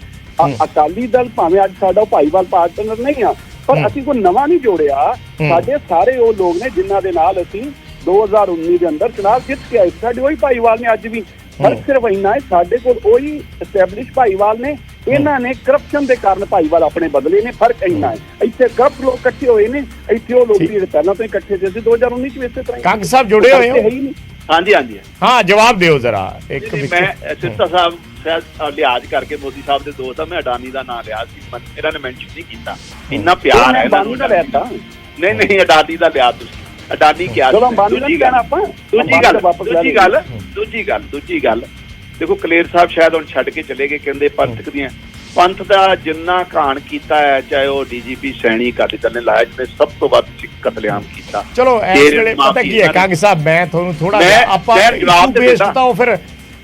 ਅਕਾਲੀ ਦਲ ਭਾਵੇਂ ਅੱਜ ਸਾਡਾ ਭਾਈਵਾਲ ਪਾਰਟਨਰ ਨਹੀਂ ਆ, ਪਰ ਅਸੀਂ ਕੋਈ ਨਵਾਂ ਨਹੀਂ ਜੋੜਿਆ। ਸਾਡੇ ਸਾਰੇ ਉਹ ਲੋਕ ਨੇ ਜਿਨ੍ਹਾਂ ਦੇ ਨਾਲ ਅਸੀਂ 2019 ਦੇ ਅੰਦਰ ਚੁਣਾਵ ਜਿੱਤ ਕੇ ਆਏ। ਸਾਡੇ ਉਹੀ ਭਾਈਵਾਲ ਨੇ ਅੱਜ ਵੀ। ਫਰਕ ਸਿਰਫ ਇੰਨਾ ਹੈ, ਸਾਡੇ ਕੋਲ ਉਹੀ ਐਸਟੈਬਲਿਸ਼ ਭਾਈਵਾਲ ਨੇ, ਇਹਨਾਂ ਨੇ ਕਰਪਸ਼ਨ ਦੇ ਕਾਰਨ ਭਾਈਵਾਲ ਆਪਣੇ ਬਦਲੇ ਨੇ। ਫਰਕ ਇੰਨਾ ਹੈ, ਇੱਥੇ ਕਰਪਟ ਲੋਕ ਇਕੱਠੇ ਹੋਏ ਨੇ, ਇੱਥੇ ਉਹ ਲੋਕ ਜਿਹੜੇ ਪਹਿਲਾਂ ਤੋਂ ਇਕੱਠੇ ਸੀ 2019 ਚ ਵੀ ਇਸੇ ਤਰ੍ਹਾਂ। ਕੰਗ ਸਾਹਿਬ ਜੁੜੇ ਹੋਏ ਹੋ? ਹਾਂਜੀ ਹਾਂ, ਜਵਾਬ ਦਿਓ ਜ਼ਰਾ। ਇੱਕ ਮੈਂ ਸਿੱਧਾ ਸਾਹਿਬ ਸ਼ਾਇਦ ਲਿਹਾਜ਼ ਕਰਕੇ ਮੋਦੀ ਸਾਹਿਬ ਦੇ ਦੋਸਤ ਆ, ਮੈਂ ਅਡਾਨੀ ਦਾ ਨਾਂ ਲਿਆ ਸੀ, ਇਹਨਾਂ ਨੇ ਮੈਂਸ਼ਨ ਨਹੀਂ ਕੀਤਾ। ਇੰਨਾ ਪਿਆਰ ਹੈ ਇਹਨਾਂ ਨੂੰ। ਨਹੀਂ, ਅਡਾਨੀ ਦਾ ਲਿਆ ਤੁਸੀਂ। ਅਡਾਨੀ ਕਿਹਾ। ਦੂਜੀ ਗੱਲ ਦੇਖੋ, ਕਲੇਰ ਸਾਹਿਬ ਸ਼ਾਇਦ ਹੁਣ ਛੱਡ ਕੇ ਚਲੇ ਗਏ, ਕਹਿੰਦੇ ਪੰਥ ਦਾ ਜਿੰਨਾ ਘਾਣ ਕੀਤਾ ਹੈ, ਚਾਹੇ ਉਹ DGP ਸੈਣੀ ਅਕਾਲੀ ਦਲ ਨੇ ਲਾਇਆ, ਜਿਹਨੇ ਸਭ ਤੋਂ ਵੱਧ ਕਤਲੇਆਮ ਕੀਤਾ। ਚਲੋ ਇਸ ਵੇਲੇ ਪਤਾ ਕੀ ਹੈ ਕੰਗ ਸਾਹਿਬ, ਮੈਂ ਤੁਹਾਨੂੰ ਥੋੜਾ ਆਪਾਂ ਜਵਾਬ ਦਿੱਤਾ। ਉਹ ਫਿਰ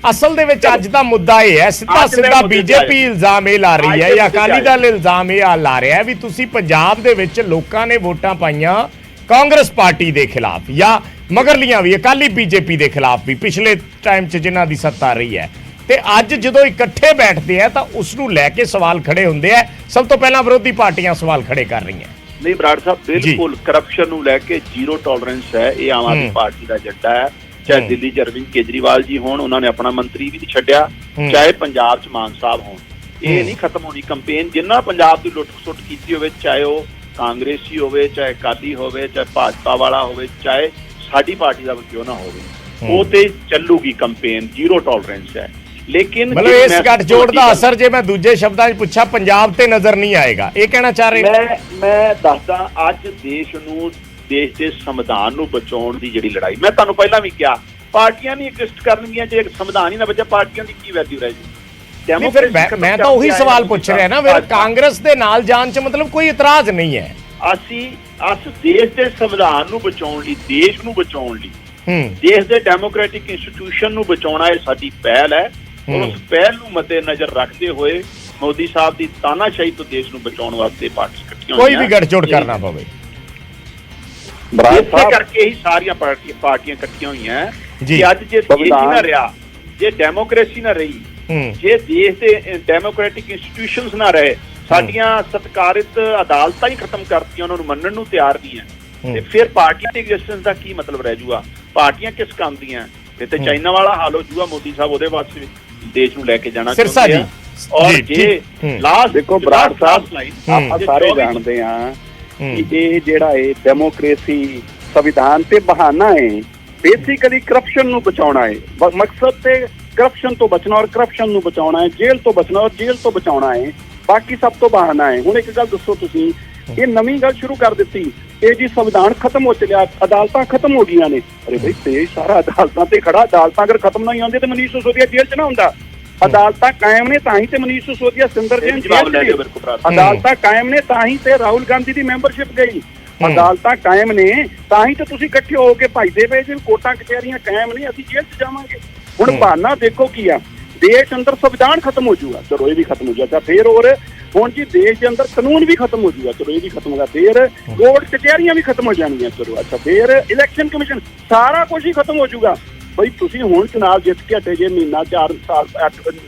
ਅਸਲ ਦੇ ਵਿੱਚ ਅੱਜ ਦਾ ਮੁੱਦਾ ਇਹ ਹੈ, ਸਿੱਧਾ BJP ਇਲਜ਼ਾਮ ਇਹ ਲਾ ਰਹੀ ਹੈ ਜਾਂ ਅਕਾਲੀ ਦਲ ਇਲਜ਼ਾਮ ਇਹ ਲਾ ਰਿਹਾ ਵੀ ਤੁਸੀਂ ਪੰਜਾਬ ਦੇ ਵਿੱਚ ਲੋਕਾਂ ਨੇ ਵੋਟਾਂ ਪਾਈਆਂ ਕਾਂਗਰਸ ਪਾਰਟੀ ਦੇ ਖਿਲਾਫ ਜਾਂ ਮਗਰਲੀਆਂ ਵੀ ਅਕਾਲੀ BJP ਦੇ ਖਿਲਾਫ ਵੀ ਪਿਛਲੇ ਟਾਈਮ 'ਚ ਜਿਨ੍ਹਾਂ ਦੀ ਸੱਤਾ ਰਹੀ ਹੈ, ਤੇ ਅੱਜ ਜਦੋਂ ਇਕੱਠੇ ਬੈਠਦੇ ਆ ਤਾਂ ਉਸ ਨੂੰ ਲੈ ਕੇ ਸਵਾਲ ਖੜੇ ਹੁੰਦੇ ਆ। ਸਭ ਤੋਂ ਪਹਿਲਾਂ ਵਿਰੋਧੀ ਪਾਰਟੀਆਂ ਸਵਾਲ ਖੜੇ ਕਰ ਰਹੀਆਂ। ਨਹੀਂ ਬਰਾੜ ਸਾਹਿਬ, ਬਿਲਕੁਲ ਕਰਪਸ਼ਨ ਨੂੰ ਲੈ ਕੇ ਜ਼ੀਰੋ ਟੋਲਰੈਂਸ ਹੈ। ਇਹ ਆਮ ਆਦਮੀ ਪਾਰਟੀ ਦਾ ਏਜੰਡਾ ਹੈ। ਚਾਹੇ ਦਿੱਲੀ 'ਚ ਅਰਵਿੰਦ ਕੇਜਰੀਵਾਲ ਜੀ ਹੋਣ, ਉਹਨਾਂ ਨੇ ਆਪਣਾ ਮੰਤਰੀ ਵੀ ਨਹੀਂ ਛੱਡਿਆ, ਚਾਹੇ ਪੰਜਾਬ 'ਚ ਮਾਨ ਸਾਹਿਬ ਹੋਣ, ਇਹ ਨਹੀਂ ਖਤਮ ਹੋਣੀ ਕੰਪੇਨ। ਜਿੰਨਾ ਪੰਜਾਬ ਦੀ ਲੁੱਟ ਖਸੁੱਟ ਕੀਤੀ ਹੋਵੇ, ਚਾਹੇ ਉਹ ਕਾਂਗਰਸੀ ਹੋਵੇ, ਚਾਹੇ ਅਕਾਲੀ ਹੋਵੇ, ਚਾਹੇ ਭਾਜਪਾ ਵਾਲਾ ਹੋਵੇ, ਚਾਹੇ ਸਾਡੀ ਪਾਰਟੀ ਦਾ ਕਿਉਂ ਨਾ ਹੋਵੇ, ਉਹ ਤੇ ਚੱਲੂਗੀ ਕੰਪੇਨ। ਜ਼ੀਰੋ ਟੋਲਰੈਂਸ ਹੈ। ਲੇਕਿਨ ਮਤਲਬ ਇਸ ਗੱਠਜੋੜ ਦਾ ਅਸਰ, ਜੇ ਮੈਂ ਦੂਜੇ ਸ਼ਬਦਾਂ 'ਚ ਪੁੱਛਾਂ, ਪੰਜਾਬ ਤੇ ਨਜ਼ਰ ਨਹੀਂ ਆਏਗਾ, ਇਹ ਕਹਿਣਾ ਚਾਹ ਰਹੇ? ਮੈਂ ਦੱਸਦਾ, ਅੱਜ ਦੇਸ਼ ਦੇ ਸੰਵਿਧਾਨ ਨੂੰ ਬਚਾਉਣ ਦੀ ਜਿਹੜੀ ਲੜਾਈ, ਮੈਂ ਤੁਹਾਨੂੰ ਪਹਿਲਾਂ ਵੀ ਕਿਹਾ, ਪਾਰਟੀਆਂ ਨਹੀਂ ਐਗਜ਼ਿਸਟ ਕਰਨਗੀਆਂ ਜੇ ਸੰਵਿਧਾਨ ਹੀ ਨਾ ਬਚੇ। ਪਾਰਟੀਆਂ ਦੀ ਕੀ ਵੈਲਿਊ ਰਹਿ ਜੀ? ਮੈਂ ਤਾਂ ਉਹੀ ਸਵਾਲ ਪੁੱਛ ਰਿਹਾ ਨਾ, ਫਿਰ ਕਾਂਗਰਸ ਦੇ ਨਾਲ ਜਾਣ 'ਚ ਮਤਲਬ ਕੋਈ ਇਤਰਾਜ਼ ਨਹੀਂ ਹੈ। ਅਸੀਂ ਦੇਸ਼ ਦੇ ਸੰਵਿਧਾਨ ਨੂੰ ਬਚਾਉਣ ਲਈ, ਦੇਸ਼ ਨੂੰ ਬਚਾਉਣ ਲਈ, ਦੇਸ਼ ਦੇ ਡੈਮੋਕ੍ਰੈਟਿਕ ਇੰਸਟੀਟਿਊਸ਼ਨ ਨੂੰ ਬਚਾਉਣਾ, ਇਹ ਸਾਡੀ ਪਹਿਲ ਹੈ। ਉਸ ਪਹਿਲ ਨੂੰ ਮੱਦੇਨਜ਼ਰ ਰੱਖਦੇ ਹੋਏ ਮੋਦੀ ਸਾਹਿਬ ਦੀ ਤਾਨਾਸ਼ਾਹੀ ਤੋਂ ਦੇਸ਼ ਨੂੰ ਬਚਾਉਣ ਵਾਸਤੇ ਪਾਰਟੀ ਇਕੱਠੀਆਂ ਕੋਈ ਵੀ ਗੱਠਜੋੜ ਕਰਨਾ ਪਵੇ। ਇਸੇ ਕਰਕੇ ਹੀ ਸਾਰੀਆਂ ਪਾਰਟੀਆਂ ਇਕੱਠੀਆਂ ਹੋਈਆਂ ਕਿ ਅੱਜ ਜੇ ਦੇਸ਼ ਨਾ ਰਿਹਾ, ਜੇ ਡੈਮੋਕ੍ਰੇਸੀ ਨਾ ਰਹੀ, ਜੇ ਦੇਸ਼ ਦੇ ਡੈਮੋਕ੍ਰੈਟਿਕ ਇੰਸਟੀਟਿਊਸ਼ਨਸ ਨਾ ਰਹੇ, ਸਾਡੀਆਂ ਸਤਿਕਾਰਿਤ ਅਦਾਲਤਾਂ ਹੀ ਖਤਮ ਕਰਤੀਆਂ, ਉਹਨਾਂ ਨੂੰ ਮੰਨਣ ਨੂੰ ਤਿਆਰ ਨਹੀਂ ਹੈ, ਤੇ ਫਿਰ ਪਾਰਟੀਆਂ ਦੀ ਐਗਜ਼ਿਸਟੈਂਸ ਦਾ ਕੀ ਮਤਲਬ ਰਹਿ ਜੂਗਾ? ਪਾਰਟੀਆਂ ਕਿਸ ਕੰਮ ਦੀਆਂ? ਇਹ ਤੇ ਚਾਈਨਾ ਵਾਲਾ ਹਾਲ ਹੋ ਜੂਗਾ। ਮੋਦੀ ਸਾਹਿਬ ਉਹਦੇ ਵਾਸਤੇ ਦੇਸ਼ ਨੂੰ ਲੈ ਕੇ ਜਾਣਾ ਚਾਹੁੰਦੇ ਆ। ਔਰ ਜੇ ਲਾਸਟ ਦੇਖੋ ਬਰਾੜ ਸਾਹਿਬ, ਆਪਾਂ ਸਾਰੇ ਜਾਣਦੇ ਹਾਂ ਕਿ ਇਹ ਜਿਹੜਾ ਹੈ ਡੈਮੋਕ੍ਰੇਸੀ ਸੰਵਿਧਾਨ ਤੇ ਬਹਾਨਾ ਹੈ, ਬੇਸਿਕਲੀ ਕਰਪਸ਼ਨ ਨੂੰ ਬਚਾਉਣਾ ਹੈ। ਮਕਸਦ ਤੇ ਕਰਪਸ਼ਨ ਤੋਂ ਬਚਣਾ ਔਰ ਕਰਪਸ਼ਨ ਨੂੰ ਬਚਾਉਣਾ ਹੈ, ਜੇਲ੍ਹ ਤੋਂ ਬਚਣਾ ਔਰ ਜੇਲ੍ਹ ਤੋਂ ਬਚਾਉਣਾ ਹੈ, ਬਾਕੀ ਸਭ ਤੋਂ ਬਹਾਨਾ ਹੈ। ਹੁਣ ਇੱਕ ਗੱਲ ਦੱਸੋ ਤੁਸੀਂ, ਇਹ ਨਵੀਂ ਗੱਲ ਸ਼ੁਰੂ ਕਰ ਦਿੱਤੀ, ਇਹ ਜੀ ਸੰਵਿਧਾਨ ਖਤਮ ਹੋ ਚਲਿਆ, ਅਦਾਲਤਾਂ ਖਤਮ ਹੋ ਗਈਆਂ ਨੇ। ਅਰੇ ਬਈ ਦੇਸ਼ ਸਾਰਾ ਅਦਾਲਤਾਂ ਤੇ ਖੜਾ, ਅਦਾਲਤਾਂ ਅਗਰ ਖਤਮ ਨਹੀਂ ਹੁੰਦੀਆਂ ਤੇ ਮਨੀਸ਼ ਸਿਸੋਦੀਆ ਜੇਲ੍ਹ 'ਚ ਨਾ ਹੁੰਦਾ। ਅਦਾਲਤਾਂ ਕਾਇਮ ਨੇ ਤਾਂ ਹੀ ਤੇ ਮਨੀਸ਼ ਸਿਸੋਦੀਆ ਸਿੰਦਰ ਜੇਲ੍ਹ 'ਚ, ਅਦਾਲਤਾਂ ਕਾਇਮ ਨੇ ਤਾਂ ਹੀ ਤੇ ਰਾਹੁਲ ਗਾਂਧੀ ਦੀ ਮੈਂਬਰਸ਼ਿਪ ਗਈ, ਅਦਾਲਤਾਂ ਕਾਇਮ ਨੇ ਤਾਂ ਹੀ ਤੇ ਤੁਸੀਂ ਇਕੱਠੇ ਹੋ ਕੇ ਭਜਦੇ ਪਏ ਜੇ ਕੋਰਟਾਂ ਕਚਹਿਰੀਆਂ ਕਾਇਮ ਨੇ, ਅਸੀਂ ਜੇਲ੍ਹ 'ਚ ਜਾਵਾਂਗੇ। ਹੁਣ ਬਹਾਨਾ ਦੇਖੋ ਕੀ ਆ, ਦੇਸ਼ ਅੰਦਰ ਸੰਵਿਧਾਨ ਖਤਮ ਹੋ ਜੂਗਾ, ਚਲੋ ਇਹ ਵੀ ਖਤਮ ਹੋ ਜਾਏਗਾ ਫਿਰ। ਹੋਰ ਹੁਣ ਜੀ ਦੇਸ਼ ਦੇ ਅੰਦਰ ਕਾਨੂੰਨ ਵੀ ਖਤਮ ਹੋ ਜੂਗਾ, ਚਲੋ ਇਹ ਵੀ ਖਤਮ ਹੋਗਾ ਫਿਰ। ਕੋਰਟ ਕਚਹਿਰੀਆਂ ਵੀ ਖਤਮ ਹੋ ਜਾਣਗੀਆਂ, ਚਲੋ ਅੱਛਾ ਫਿਰ ਇਲੈਕਸ਼ਨ ਕਮਿਸ਼ਨ, ਸਾਰਾ ਕੁਝ ਹੀ ਖਤਮ ਹੋ ਜੂਗਾ। ਬਈ ਤੁਸੀਂ ਹੁਣ ਚੁਣਾਵ ਜਿੱਤ ਕੇ ਹਟੇ ਜੇ, ਮਹੀਨਾ 4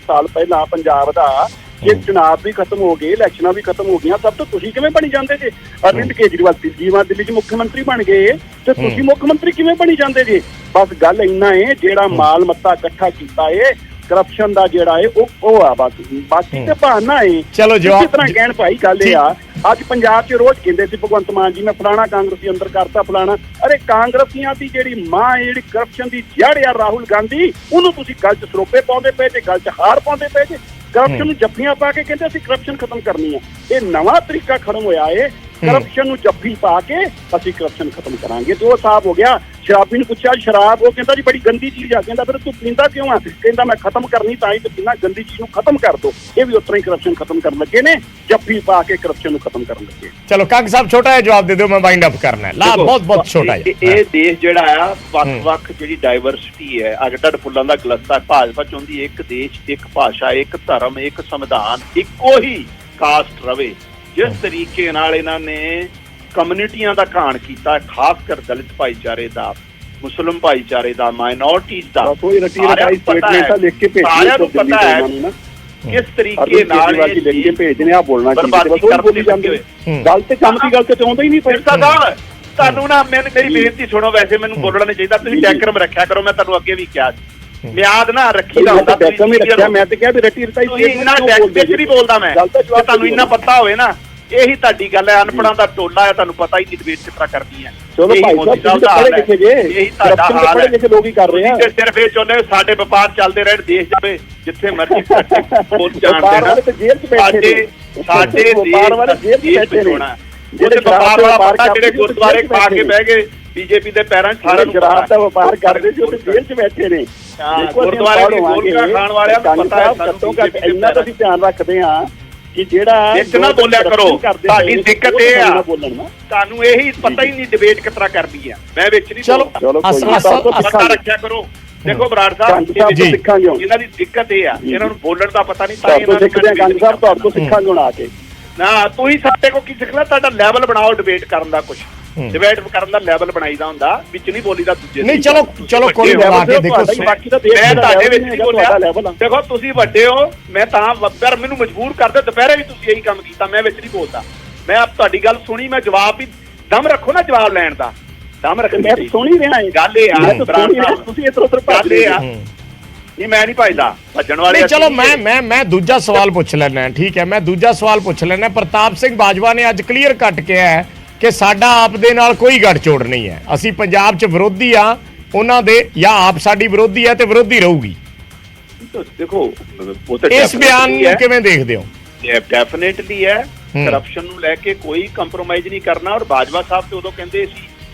ਸਾਲ ਪਹਿਲਾਂ ਪੰਜਾਬ ਦਾ ਜੇ ਚੁਣਾਵ ਵੀ ਖਤਮ ਹੋ ਗਏ, ਇਲੈਕਸ਼ਨਾਂ ਵੀ ਖਤਮ ਹੋ ਗਈਆਂ, ਸਭ ਤੋਂ ਤੁਸੀਂ ਕਿਵੇਂ ਬਣੀ ਜਾਂਦੇ ਜੇ? ਅਰਵਿੰਦ ਕੇਜਰੀਵਾਲ ਦਿੱਲੀ 'ਚ ਮੁੱਖ ਮੰਤਰੀ ਬਣ ਗਏ ਤੇ ਤੁਸੀਂ ਮੁੱਖ ਮੰਤਰੀ ਕਿਵੇਂ ਬਣੀ ਜਾਂਦੇ ਜੇ? ਬਸ ਗੱਲ ਇੰਨਾ ਏ, ਜਿਹੜਾ ਮਾਲ ਮੱਤਾ ਇਕੱਠਾ ਕੀਤਾ ਏ ਕਰਪਸ਼ਨ ਦਾ ਜਿਹੜਾ ਏ ਉਹ ਆ ਬਸ, ਬਾਕੀ ਤੇ ਬਹਾਨਾ ਏ। ਚਲੋ ਇਸੇ ਤਰ੍ਹਾਂ ਕਹਿਣ ਭਾਈ ਗੱਲ ਇਹ ਆ, ਅੱਜ ਪੰਜਾਬ 'ਚ ਰੋਜ਼ ਕਹਿੰਦੇ ਸੀ ਭਗਵੰਤ ਮਾਨ ਜੀ ਮੈਂ ਫਲਾਣਾ ਕਾਂਗਰਸੀ ਅੰਦਰ ਕਰਤਾ ਫਲਾਣਾ। ਅਰੇ ਕਾਂਗਰਸੀਆਂ ਦੀ ਜਿਹੜੀ ਮਾਂ ਜਿਹੜੀ ਕਰਪਸ਼ਨ ਦੀ ਜੜ ਆ ਰਾਹੁਲ ਗਾਂਧੀ, ਉਹਨੂੰ ਤੁਸੀਂ ਗੱਲ 'ਚ ਸਰੋਪੇ ਪਾਉਂਦੇ ਪਏ ਜੇ, ਗੱਲ 'ਚ ਹਾਰ ਪਾਉਂਦੇ ਪਏ ਜੇ। ਕਰਪਸ਼ਨ ਨੂੰ ਜੱਫੀਆਂ ਪਾ ਕੇ ਕਹਿੰਦੇ ਅਸੀਂ ਕਰਪਸ਼ਨ ਖਤਮ ਕਰਨੀ ਆ। ਇਹ ਨਵਾਂ ਤਰੀਕਾ ਖੜਮ ਹੋਇਆ ਏ, ਕਰਪਸ਼ਨ ਨੂੰ ਜੱਫੀ ਪਾ ਕੇ ਅਸੀਂ ਕਰਪਸ਼ਨ ਖਤਮ ਕਰਾਂਗੇ। ਤੇ ਉਹ ਹਿਸਾਬ ਹੋ ਗਿਆ। ਸ਼ਰਾਬੀ ਨੂੰ ਪੁੱਛਿਆ ਸ਼ਰਾਬ, ਉਹ ਕਹਿੰਦਾ ਜੀ ਬੜੀ ਗੰਦੀ ਚੀਜ਼ ਆ। ਕਹਿੰਦਾ ਫਿਰ ਤੂੰ ਪੀਂਦਾ ਕਿਉਂ ਆ? ਕਹਿੰਦਾ ਮੈਂ ਖਤਮ ਕਰਨੀ ਤਾਂ ਹੀ ਤੇ ਪੀਣਾ, ਗੰਦੀ ਚੀਜ਼ ਨੂੰ ਖਤਮ ਕਰ ਦੋ। ਇਹ ਵੀ ਉਤਰਾ ਹੀ ਕਰਪਸ਼ਨ ਖਤਮ ਕਰਨ ਲੱਗੇ ਨੇ, ਜੱਫੀ ਪਾ ਕੇ ਕਰਪਸ਼ਨ ਨੂੰ ਖਤਮ ਕਰਨ ਲੱਗੇ। ਚਲੋ ਕੰਗ ਸਾਹਿਬ ਛੋਟਾ ਜਿਹਾ ਜਵਾਬ ਦੇ ਦਿਓ, ਮੈਂ ਵਾਈਂਡ ਅਪ ਕਰਨਾ ਹੈ। ਲਾ ਬਹੁਤ ਛੋਟਾ ਜਿਹਾ। ਇਹ ਦੇਸ਼ ਜਿਹੜਾ ਆ ਵੱਖ-ਵੱਖ ਜਿਹੜੀ ਡਾਈਵਰਸਿਟੀ ਹੈ, ਅਗਟੜ ਫੁੱਲਾਂ ਦਾ ਗਲਸਤਾ। ਭਾਜਪਾ ਚਾਹੁੰਦੀ ਇੱਕ ਦੇਸ਼, ਇੱਕ ਭਾਸ਼ਾ, ਇੱਕ ਧਰਮ, ਇੱਕ ਸੰਵਿਧਾਨ, ਇੱਕੋ ਹੀ ਕਾਸਟ ਰਵੇ। ਜਿਸ ਤਰੀਕੇ ਨਾਲ ਇਹਨਾਂ ਨੇ ਕਮਿਊਨਿਟੀਆਂ ਦਾ ਘਾਣ ਕੀਤਾ, ਖਾਸ ਕਰ ਦਲਿਤ ਭਾਈਚਾਰੇ ਦਾ, ਮੁਸਲਿਮ ਭਾਈਚਾਰੇ ਦਾ, ਮਾਈਨੋਰਟੀਜ਼ ਦਾ, ਸਾਰਿਆਂ ਨੂੰ ਪਤਾ ਹੈ ਕਿਸ ਤਰੀਕੇ ਨਾਲ ਇਹ ਭੇਜਨੇ ਆ ਬੋਲਣਾ ਬਰਬਾਦੀ ਕਰਦੇ ਜਾਂਦੇ ਹੋਏ। ਗੱਲ ਤੇ ਕੰਮ ਦੀ ਗੱਲ ਤੇ ਚਾਹੁੰਦਾ ਹੀ ਨਹੀਂ। ਤੁਹਾਨੂੰ ਨਾ ਮੇਰੀ ਬੇਨਤੀ ਸੁਣੋ, ਵੈਸੇ ਮੈਨੂੰ ਬੋਲਣਾ ਨਹੀਂ ਚਾਹੀਦਾ, ਤੁਸੀਂ ਡੈਕਰਮ ਰੱਖਿਆ ਕਰੋ। ਮੈਂ ਤੁਹਾਨੂੰ ਅੱਗੇ ਵੀ ਕਿਹਾ ਮਿਆਦ ਨਾ ਰੱਖੀ ਦਾ ਹੁੰਦਾ, ਮੈਂ ਤੇ ਕਿਹਾ ਵੀ ਰੱਟੀ ਰਟਾਈ ਇੰਨਾ ਡੈਕ ਨਹੀਂ ਬੋਲਦਾ ਮੈਂ। ਤੁਹਾਨੂੰ ਇੰਨਾ ਪਤਾ ਹੋਵੇ ਨਾ, ਇਹੀ ਤੁਹਾਡੀ ਗੱਲ ਹੈ। ਅਨਪੜਾਂ ਦਾ ਟੋਲਾ ਹੈ, ਤੁਹਾਨੂੰ ਪਤਾ ਹੀ ਨਹੀਂ ਡਿਬੇਟ ਕਿਸ ਤਰ੍ਹਾਂ ਕਰਨੀ ਹੈ। ਚਲੋ ਭਾਈ ਸਾਹਿਬ ਪੜ੍ਹੇ ਲਿਖੇ ਜੇ, ਇਹੀ ਤੁਹਾਡਾ ਹਾਲ ਹੈ। ਲਿਖੇ ਲੋਕ ਹੀ ਕਰ ਰਹੇ ਆ। ਸਿਰਫ ਇਹ ਚਾਹੁੰਦੇ ਸਾਡੇ ਵਪਾਰ ਚੱਲਦੇ ਰਹਿਣ, ਦੇਸ਼ ਜਾਵੇ ਜਿੱਥੇ ਮਰਜ਼ੀ ਪਹੁੰਚ ਜਾਣਦੇ ਨਾ। ਸਾਡੇ ਵਪਾਰ ਵਾਲੇ ਜੇਲ੍ਹ 'ਚ ਬੈਠੇ ਨੇ, ਜਿਹੜੇ ਵਪਾਰ ਵਾਲਾ ਪਤਾ, ਜਿਹੜੇ ਗੁਰਦੁਆਰੇ ਖਾ ਕੇ ਬਹਿ ਗਏ ਬੀਜੇਪੀ ਦੇ ਪੈਰਾਂ 'ਚ, ਸਾਰਿਆਂ ਨੂੰ ਸ਼ਰਾਬ ਦਾ ਵਪਾਰ ਕਰਦੇ ਸੀ, ਉਹ ਜੇਲ੍ਹ 'ਚ ਬੈਠੇ ਨੇ। ਗੁਰਦੁਆਰੇ ਦੀ ਗੋਲਕਾਂ ਖਾਣ ਵਾਲਿਆਂ ਨੂੰ ਪਤਾ ਹੈ। ਘੱਟੋ ਘੱਟ ਇੰਨਾ ਤਾਂ ਅਸੀਂ ਧਿਆਨ ਰੱਖਦੇ ਹਾਂ ਕਿ ਜਿਹੜਾ ਵਿੱਚ ਨਾ ਬੋਲਿਆ ਕਰੋ। ਤੁਹਾਡੀ ਦਿੱਕਤ ਇਹ ਆ, ਤੁਹਾਨੂੰ ਇਹੀ ਪਤਾ ਹੀ ਨਹੀਂ ਡਿਬੇਟ ਕਿਸ ਤਰ੍ਹਾਂ ਕਰਦੀ ਆ। ਮੈਂ ਵਿੱਚ ਨਹੀਂ ਪਤਾ ਰੱਖਿਆ ਕਰੋ। ਦੇਖੋ ਬਰਾੜ ਸਾਹਿਬ, ਇਹਨਾਂ ਦੀ ਦਿੱਕਤ ਇਹ ਆ, ਇਹਨਾਂ ਨੂੰ ਬੋਲਣ ਦਾ ਪਤਾ ਨਹੀਂ, ਤਾਂ ਇਹਨਾਂ ਨੂੰ ਸਿੱਖਾਂਗੇ ਹੁਣ ਆ ਕੇ। ਨਾ ਤੁਸੀਂ ਸਾਡੇ ਕੋਲ ਕੀ ਸਿੱਖਣਾ? ਤੁਹਾਡਾ ਲੈਵਲ ਬਣਾਓ ਡਿਬੇਟ ਕਰਨ ਦਾ। ਕੁਛ ਡਿਬੇਟ ਕਰਨ ਦਾ ਲੈਵਲ ਬਣਾਈਦਾ ਹੁੰਦਾ, ਵਿੱਚ ਨਹੀਂ ਬੋਲੀਦਾ ਦੂਜੇ ਨਹੀਂ। ਚਲੋ ਕੋਈ ਬਣਾ ਕੇ ਦੇਖੋ, ਮੈਂ ਤੁਹਾਡੇ ਵਿੱਚ ਨਹੀਂ ਬੋਲਿਆ। ਦੇਖੋ ਤੁਸੀਂ ਵੱਡੇ ਹੋ, ਮੈਂ ਤਾਂ ਪਰ ਮੈਨੂੰ ਮਜਬੂਰ ਕਰਦੇ। ਦੁਪਹਿਰੇ ਵੀ ਤੁਸੀਂ ਇਹੀ ਕੰਮ ਕੀਤਾ, ਮੈਂ ਵਿੱਚ ਨਹੀਂ ਬੋਲਦਾ। ਮੈਂ ਆਪ ਤੁਹਾਡੀ ਗੱਲ ਸੁਣੀ, ਮੈਂ ਜਵਾਬ ਵੀ ਦਮ ਰੱਖੋ ਨਾ, ਜਵਾਬ ਲੈਣ ਦਾ ਦਮ ਰੱਖ। ਮੈਂ ਸੁਣੀ ਰਿਹਾ ਗੱਲ ਇਹ ਆ, ਤੁਸੀਂ ਇੱਧਰ ਉੱਧਰ ਗੱਲ ਇਹ ਆ, ਨਹੀਂ ਮੈਂ ਨਹੀਂ ਭਜਦਾ, ਭੱਜਣ ਵਾਲੇ। ਚਲੋ ਮੈਂ ਦੂਜਾ ਸਵਾਲ ਪੁੱਛ ਲੈਣਾ, ਠੀਕ ਹੈ? ਮੈਂ ਦੂਜਾ ਸਵਾਲ ਪੁੱਛ ਲੈਣਾ। ਪ੍ਰਤਾਪ ਸਿੰਘ ਬਾਜਵਾ ਨੇ ਅੱਜ ਕਲੀਅਰ ਕੱਟ ਕਿਹਾ ਹੈ ਕਿ ਸਾਡਾ ਆਪ ਦੇ ਨਾਲ ਕੋਈ ਗੱਠਜੋੜ ਨਹੀਂ ਹੈ, ਅਸੀਂ ਪੰਜਾਬ 'ਚ ਵਿਰੋਧੀ ਆ ਉਹਨਾਂ ਦੇ, ਜਾਂ ਆਪ ਸਾਡੀ ਵਿਰੋਧੀ ਹੈ ਤੇ ਵਿਰੋਧੀ ਰਹੂਗੀ। ਦੇਖੋ ਇਸ ਬਿਆਨ ਨੂੰ ਕਿਵੇਂ ਦੇਖਦੇ ਹੋ? ਡੈਫੀਨੇਟਲੀ ਹੈ, ਕਰਪਸ਼ਨ ਨੂੰ ਲੈ ਕੇ ਕੋਈ ਕੰਪਰੋਮਾਈਜ਼ ਨਹੀਂ ਕਰਨਾ। ਔਰ ਬਾਜਵਾ ਸਾਹਿਬ ਤੇ ਉਦੋਂ ਕਹਿੰਦੇ ਸੀ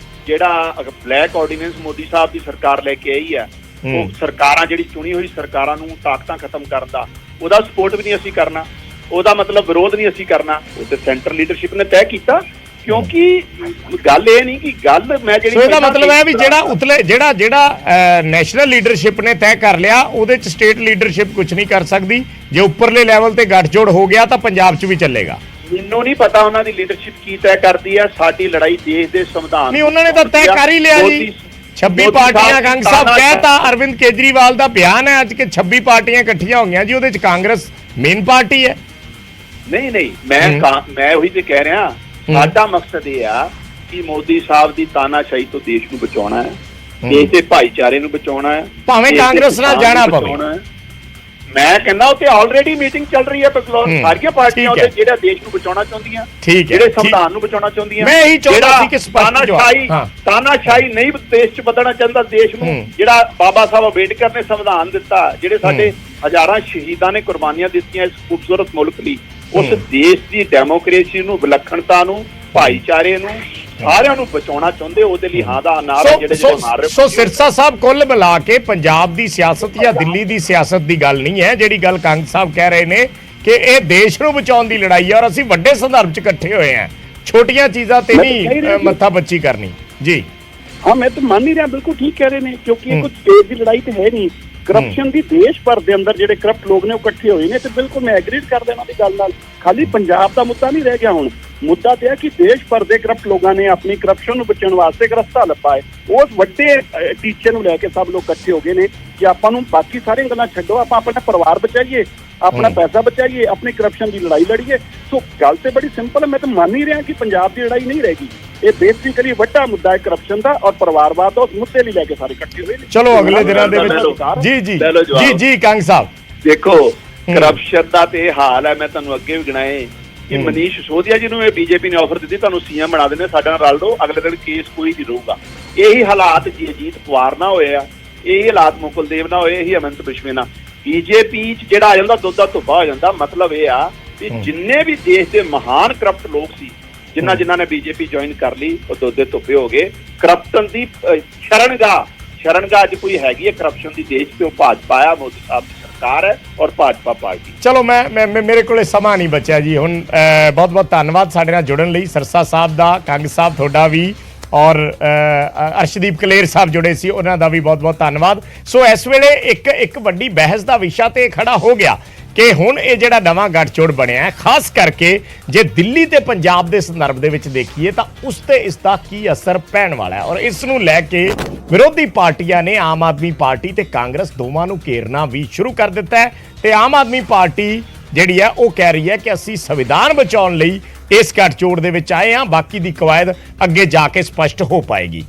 ਜਿਹੜਾ ਬਲੈਕ ਆਰਡੀਨੈਂਸ ਮੋਦੀ ਸਾਹਿਬ ਦੀ ਸਰਕਾਰ ਲੈ ਕੇ ਆਈ ਹੈ, ਉਹ ਸਰਕਾਰਾਂ ਜਿਹੜੀ ਚੁਣੀ ਹੋਈ ਸਰਕਾਰਾਂ ਨੂੰ ਤਾਕਤਾਂ ਖਤਮ ਕਰਨ ਦਾ, ਉਹਦਾ ਸਪੋਰਟ ਵੀ ਨਹੀਂ ਅਸੀਂ ਕਰਨਾ, ਉਹਦਾ ਮਤਲਬ ਵਿਰੋਧ ਨਹੀਂ ਅਸੀਂ ਕਰਨਾ। ਉਹ ਤੇ ਸੈਂਟਰ ਲੀਡਰਸ਼ਿਪ ਨੇ ਤੈਅ ਕੀਤਾ ਕਿਉਂਕਿ ਗੱਲ ਇਹ ਨਹੀਂ ਕਿ ਗੱਲ ਮੈਂ ਜਿਹੜੀ ਸੋ ਇਹਦਾ ਮਤਲਬ ਹੈ ਵੀ ਜਿਹੜਾ ਉਤਲੇ ਜਿਹੜਾ ਨੈਸ਼ਨਲ ਲੀਡਰਸ਼ਿਪ ਨੇ ਤੈਅ ਕਰ ਲਿਆ ਉਹਦੇ ਚ ਸਟੇਟ ਲੀਡਰਸ਼ਿਪ ਕੁਝ ਨਹੀਂ ਕਰ ਸਕਦੀ। ਜੇ ਉੱਪਰਲੇ ਲੈਵਲ ਤੇ ਗੱਠਜੋੜ ਹੋ ਗਿਆ ਤਾਂ ਪੰਜਾਬ 'ਚ ਵੀ ਚੱਲੇਗਾ। ਮੈਨੂੰ ਨਹੀਂ ਪਤਾ ਉਹਨਾਂ ਦੀ ਲੀਡਰਸ਼ਿਪ ਕੀ ਤੈਅ ਕਰਦੀ ਹੈ। ਸਾਡੀ ਲੜਾਈ ਦੇਸ਼ ਦੇ ਸੰਵਿਧਾਨ ਨਹੀਂ, ਉਹਨਾਂ ਨੇ ਤਾਂ ਤੈਅ ਕਰ ਹੀ ਲਿਆ ਜੀ। 26 ਪਾਰਟੀਆਂ ਕੰਗ ਸਾਹਿਬ ਕਹਿਤਾ। ਅਰਵਿੰਦ ਕੇਜਰੀਵਾਲ ਦਾ ਬਿਆਨ ਹੈ ਅੱਜ ਕਿ 26 ਪਾਰਟੀਆਂ ਇਕੱਠੀਆਂ ਹੋ ਗਈਆਂ ਜੀ, ਉਹਦੇ ਚ ਕਾਂਗਰਸ ਮੇਨ ਪਾਰਟੀ ਹੈ। ਨਹੀਂ ਮੈਂ ਉਹੀ ਤੇ ਕਹਿ ਰਿਹਾ, ਸਾਡਾ ਮਕਸਦ ਇਹ ਆ ਕਿ ਮੋਦੀ ਸਾਹਿਬ ਦੀ ਤਾਨਾਸ਼ਾਹੀ ਤੋਂ ਦੇਸ਼ ਨੂੰ ਬਚਾਉਣਾ ਹੈ, ਦੇਸ਼ ਦੇ ਭਾਈਚਾਰੇ ਨੂੰ ਬਚਾਉਣਾ ਹੈ, ਭਾਵੇਂ ਕਾਂਗਰਸ ਨਾਲ ਜਾਣਾ ਪਵੇ। ਮੈਂ ਕਹਿੰਦਾ ਉੱਥੇ ਆਲਰੇਡੀ ਮੀਟਿੰਗ ਚੱਲ ਰਹੀ ਹੈ ਸਾਰੀਆਂ ਪਾਰਟੀਆਂ ਉੱਤੇ ਜਿਹੜਾ ਦੇਸ਼ ਨੂੰ ਬਚਾਉਣਾ ਚਾਹੁੰਦੀਆਂ, ਜਿਹੜੇ ਸੰਵਿਧਾਨ ਨੂੰ ਬਚਾਉਣਾ ਚਾਹੁੰਦੀਆਂ। ਮੈਂ ਇਹੀ ਚਾਹੁੰਦਾ ਸੀ ਕਿ ਤਾਨਾਸ਼ਾਹੀ ਨਹੀਂ ਦੇਸ਼ 'ਚ ਬਦਲਣਾ ਚਾਹੁੰਦਾ ਦੇਸ਼ ਨੂੰ। ਜਿਹੜਾ ਬਾਬਾ ਸਾਹਿਬ ਅੰਬੇਡਕਰ ਨੇ ਸੰਵਿਧਾਨ ਦਿੱਤਾ, ਜਿਹੜੇ ਸਾਡੇ ਹਜ਼ਾਰਾਂ ਸ਼ਹੀਦਾਂ ਨੇ ਕੁਰਬਾਨੀਆਂ ਦਿੱਤੀਆਂ ਇਸ ਖੂਬਸੂਰਤ ਮੁਲਕ ਲਈ, ਉਸ ਦੇਸ਼ ਦੀ ਡੈਮੋਕ੍ਰੇਸੀ ਨੂੰ, ਵਿਲੱਖਣਤਾ ਨੂੰ, ਭਾਈਚਾਰੇ ਨੂੰ, ਸਾਰਿਆਂ ਨੂੰ ਬਚਾਉਣਾ ਚਾਹੁੰਦੇ। ਉਹਦੇ ਲਈ ਹਾਂ ਦਾ ਨਾਰਾ ਜਿਹੜੇ ਮਾਰ ਰਹੇ। ਸੋ ਸਿਰਸਾ ਸਾਹਿਬ ਕੁੱਲ ਮਿਲਾ ਕੇ ਪੰਜਾਬ ਦੀ ਸਿਆਸਤ ਜਾਂ ਦਿੱਲੀ ਦੀ ਸਿਆਸਤ ਦੀ ਗੱਲ ਨਹੀਂ ਹੈ ਜਿਹੜੀ ਗੱਲ ਕੰਗ ਸਾਹਿਬ ਕਹਿ ਰਹੇ ਨੇ ਕਿ ਇਹ ਦੇਸ਼ ਨੂੰ ਬਚਾਉਣ ਦੀ ਲੜਾਈ ਹੈ ਔਰ ਅਸੀਂ ਵੱਡੇ ਸੰਦਰਭ 'ਚ ਇਕੱਠੇ ਹੋਏ ਹਾਂ, ਛੋਟੀਆਂ ਚੀਜ਼ਾਂ ਤੇ ਨਹੀਂ ਮੱਥਾ ਬੱਚੀ ਕਰਨੀ ਜੀ। ਹਾਂ, ਮੈਂ ਤਾਂ ਮੰਨ ਨਹੀਂ ਰਿਹਾ, ਬਿਲਕੁਲ ਠੀਕ ਕਹਿ ਰਹੇ ਨੇ, ਕਿਉਂਕਿ ਇਹ ਕੁਝ ਸਟੇਟ ਦੀ ਲੜਾਈ ਤੇ ਹੈ ਨਹੀਂ। ਕਰਪਸ਼ਨ ਦੀ ਦੇਸ਼ ਭਰ ਦੇ ਅੰਦਰ ਜਿਹੜੇ ਕਰਪਟ ਲੋਕ ਨੇ ਉਹ ਇਕੱਠੇ ਹੋਏ ਨੇ, ਤੇ ਬਿਲਕੁਲ ਮੈਂ ਐਗਰੀ ਕਰਦਾ ਇਹਨਾਂ ਦੀ ਗੱਲ ਨਾਲ। ਖਾਲੀ ਪੰਜਾਬ ਦਾ ਮੁੱਦਾ ਨਹੀਂ ਰਹਿ ਗਿਆ ਹੁਣ, ਮੁੱਦਾ ਤੇ ਹੈ ਕਿ ਦੇਸ਼ ਭਰ ਦੇ ਕਰਪਟ ਲੋਕਾਂ ਨੇ ਆਪਣੀ ਕਰਪਸ਼ਨ ਨੂੰ ਬਚਾਉਣ ਵਾਸਤੇ ਇੱਕ ਰਸਤਾ ਲੱਭਾ ਹੈ। ਉਸ ਵੱਡੇ ਟੀਚੇ ਨੂੰ ਲੈ ਕੇ ਸਭ ਲੋਕ ਇਕੱਠੇ ਹੋ ਗਏ ਨੇ ਕਿ ਆਪਾਂ ਨੂੰ ਬਾਕੀ ਸਾਰੀਆਂ ਗੱਲਾਂ ਛੱਡੋ, ਆਪਾਂ ਆਪਣਾ ਪਰਿਵਾਰ ਬਚਾਈਏ, ਆਪਣਾ ਪੈਸਾ ਬਚਾਈਏ, ਆਪਣੀ ਕਰਪਸ਼ਨ ਦੀ ਲੜਾਈ ਲੜੀਏ। ਸੋ ਗੱਲ ਤੇ ਬੜੀ ਸਿੰਪਲ ਹੈ। ਮੈਂ ਤਾਂ ਮੰਨ ਹੀ ਰਿਹਾ ਕਿ ਪੰਜਾਬ ਦੀ ਲੜਾਈ ਨਹੀਂ ਰਹੇਗੀ। ਇਹ ਬੇਸਿਕਲੀ ਵੱਡਾ ਮੁੱਦਾ ਹੈ ਕਰਪਸ਼ਨ ਦਾ ਔਰ ਪਰਿਵਾਰਵਾਦ ਦਾ, ਉਸ ਮੁੱਦੇ ਲਈ ਲੈ ਕੇ ਸਾਰੇ ਇਕੱਠੇ ਹੋਏ ਨੇ। ਚਲੋ ਅਗਲੇ ਦਿਨਾਂ ਦੇ ਵਿੱਚ ਜੀ ਕੰਗ ਸਾਹਿਬ ਦੇਖੋ, ਕਰਪਸ਼ਨ ਦਾ ਤੇ ਇਹ ਹਾਲ ਹੈ, ਮੈਂ ਤੁਹਾਨੂੰ ਅੱਗੇ ਵੀ ਗਿਣਾਏ ਕਿ ਮਨੀਸ਼ ਸਿਸੋਦੀਆ ਜੀ ਨੂੰ ਇਹ ਬੀਜੇਪੀ ਨੇ ਆਫਰ ਦਿੱਤੀ, ਤੁਹਾਨੂੰ ਸੀਐਮ ਬਣਾ ਦਿੰਦੇ, ਸਾਡੇ ਨਾਲ ਰਲ ਲਓ, ਅਗਲੇ ਦਿਨ ਕੇਸ ਕੋਈ ਨਹੀਂ ਰਹੂਗਾ। ਇਹੀ ਹਾਲਾਤ ਜੀ ਅਜੀਤ ਪਵਾਰ ਨਾ ਹੋਏ ਆ, ਇਹੀ ਹਾਲਾਤ ਮੁਕੁਲ ਦੇਵ ਨਾ ਹੋਏ, ਇਹੀ ਅਮਿਤ ਬਿਸ਼ਵੇਨਾ। ਬੀਜੇਪੀ 'ਚ ਜਿਹੜਾ ਆ ਜਾਂਦਾ ਦੁੱਧ ਦਾ ਧੁੱਪਾ ਹੋ ਜਾਂਦਾ। ਮਤਲਬ ਇਹ ਆ ਕਿ ਜਿੰਨੇ ਵੀ ਦੇਸ਼ ਦੇ ਮਹਾਨ ਕਰਪਟ ਲੋਕ ਸੀ, ਜਿਨ੍ਹਾਂ ਨੇ ਬੀਜੇਪੀ ਜੁਆਇਨ ਕਰ ਲਈ, ਉਹ ਦੁੱਧ ਦੇ ਧੁੱਪੇ ਹੋ ਗਏ। ਕਰਪਸ਼ਨ ਦੀ ਸ਼ਰਨਗਾਹ ਅੱਜ ਕੋਈ ਹੈਗੀ ਹੈ ਕਰਪਸ਼ਨ ਦੀ ਦੇਸ਼ ਤੇ, ਉਹ ਭਾਜਪਾ ਆ, ਮੋਦੀ ਸਾਹਿਬ ਦੀ ਸਰਕਾਰ ਹੈ ਔਰ ਭਾਜਪਾ ਪਾਰਟੀ। ਚਲੋ ਮੈਂ ਮੇਰੇ ਕੋਲੇ ਸਮਾਂ ਨਹੀਂ ਬਚਿਆ ਜੀ ਹੁਣ। ਬਹੁਤ ਬਹੁਤ ਧੰਨਵਾਦ ਸਾਡੇ ਨਾਲ ਜੁੜਨ ਲਈ, ਸਰਸਾ ਸਾਹਿਬ ਦਾ, ਕੰਗ ਸਾਹਿਬ ਤੁਹਾਡਾ ਵੀ, ਔਰ ਅਰਸ਼ਦੀਪ ਕਲੇਰ ਸਾਹਿਬ ਜੁੜੇ ਸੀ, ਉਹਨਾਂ ਦਾ ਵੀ ਬਹੁਤ ਬਹੁਤ ਧੰਨਵਾਦ। ਸੋ ਇਸ ਵੇਲੇ ਇੱਕ ਵੱਡੀ ਬਹਿਸ ਦਾ ਵਿਸ਼ਾ ਤੇ ਖੜਾ ਹੋ ਗਿਆ ਕਿ ਹੁਣ ਇਹ ਜਿਹੜਾ ਨਵਾਂ ਗੱਠਜੋੜ ਬਣਿਆ ਹੈ, ਖਾਸ ਕਰਕੇ ਜੇ ਦਿੱਲੀ ਤੇ ਪੰਜਾਬ ਦੇ ਸੰਦਰਭ ਦੇ ਵਿੱਚ ਦੇਖੀਏ ਤਾਂ ਉਸ ਤੇ ਇਸ ਦਾ ਕੀ ਅਸਰ ਪੈਣ ਵਾਲਾ ਹੈ। ਔਰ ਇਸ ਨੂੰ ਲੈ ਕੇ ਵਿਰੋਧੀ ਪਾਰਟੀਆਂ ਨੇ ਆਮ ਆਦਮੀ ਪਾਰਟੀ ਤੇ ਕਾਂਗਰਸ ਦੋਵਾਂ ਨੂੰ ਘੇਰਨਾ ਵੀ ਸ਼ੁਰੂ ਕਰ ਦਿੱਤਾ ਹੈ। ਤੇ ਆਮ ਆਦਮੀ ਪਾਰਟੀ ਜਿਹੜੀ ਹੈ ਉਹ ਕਹਿ ਰਹੀ ਹੈ ਕਿ ਅਸੀਂ ਸੰਵਿਧਾਨ ਬਚਾਉਣ ਲਈ ਇਸ ਗੱਠਜੋੜ ਦੇ ਵਿੱਚ ਆਏ ਹਾਂ, ਬਾਕੀ ਦੀ ਕਵਾਇਦ ਅੱਗੇ ਜਾ ਕੇ ਸਪਸ਼ਟ ਹੋ ਪਾਏਗੀ।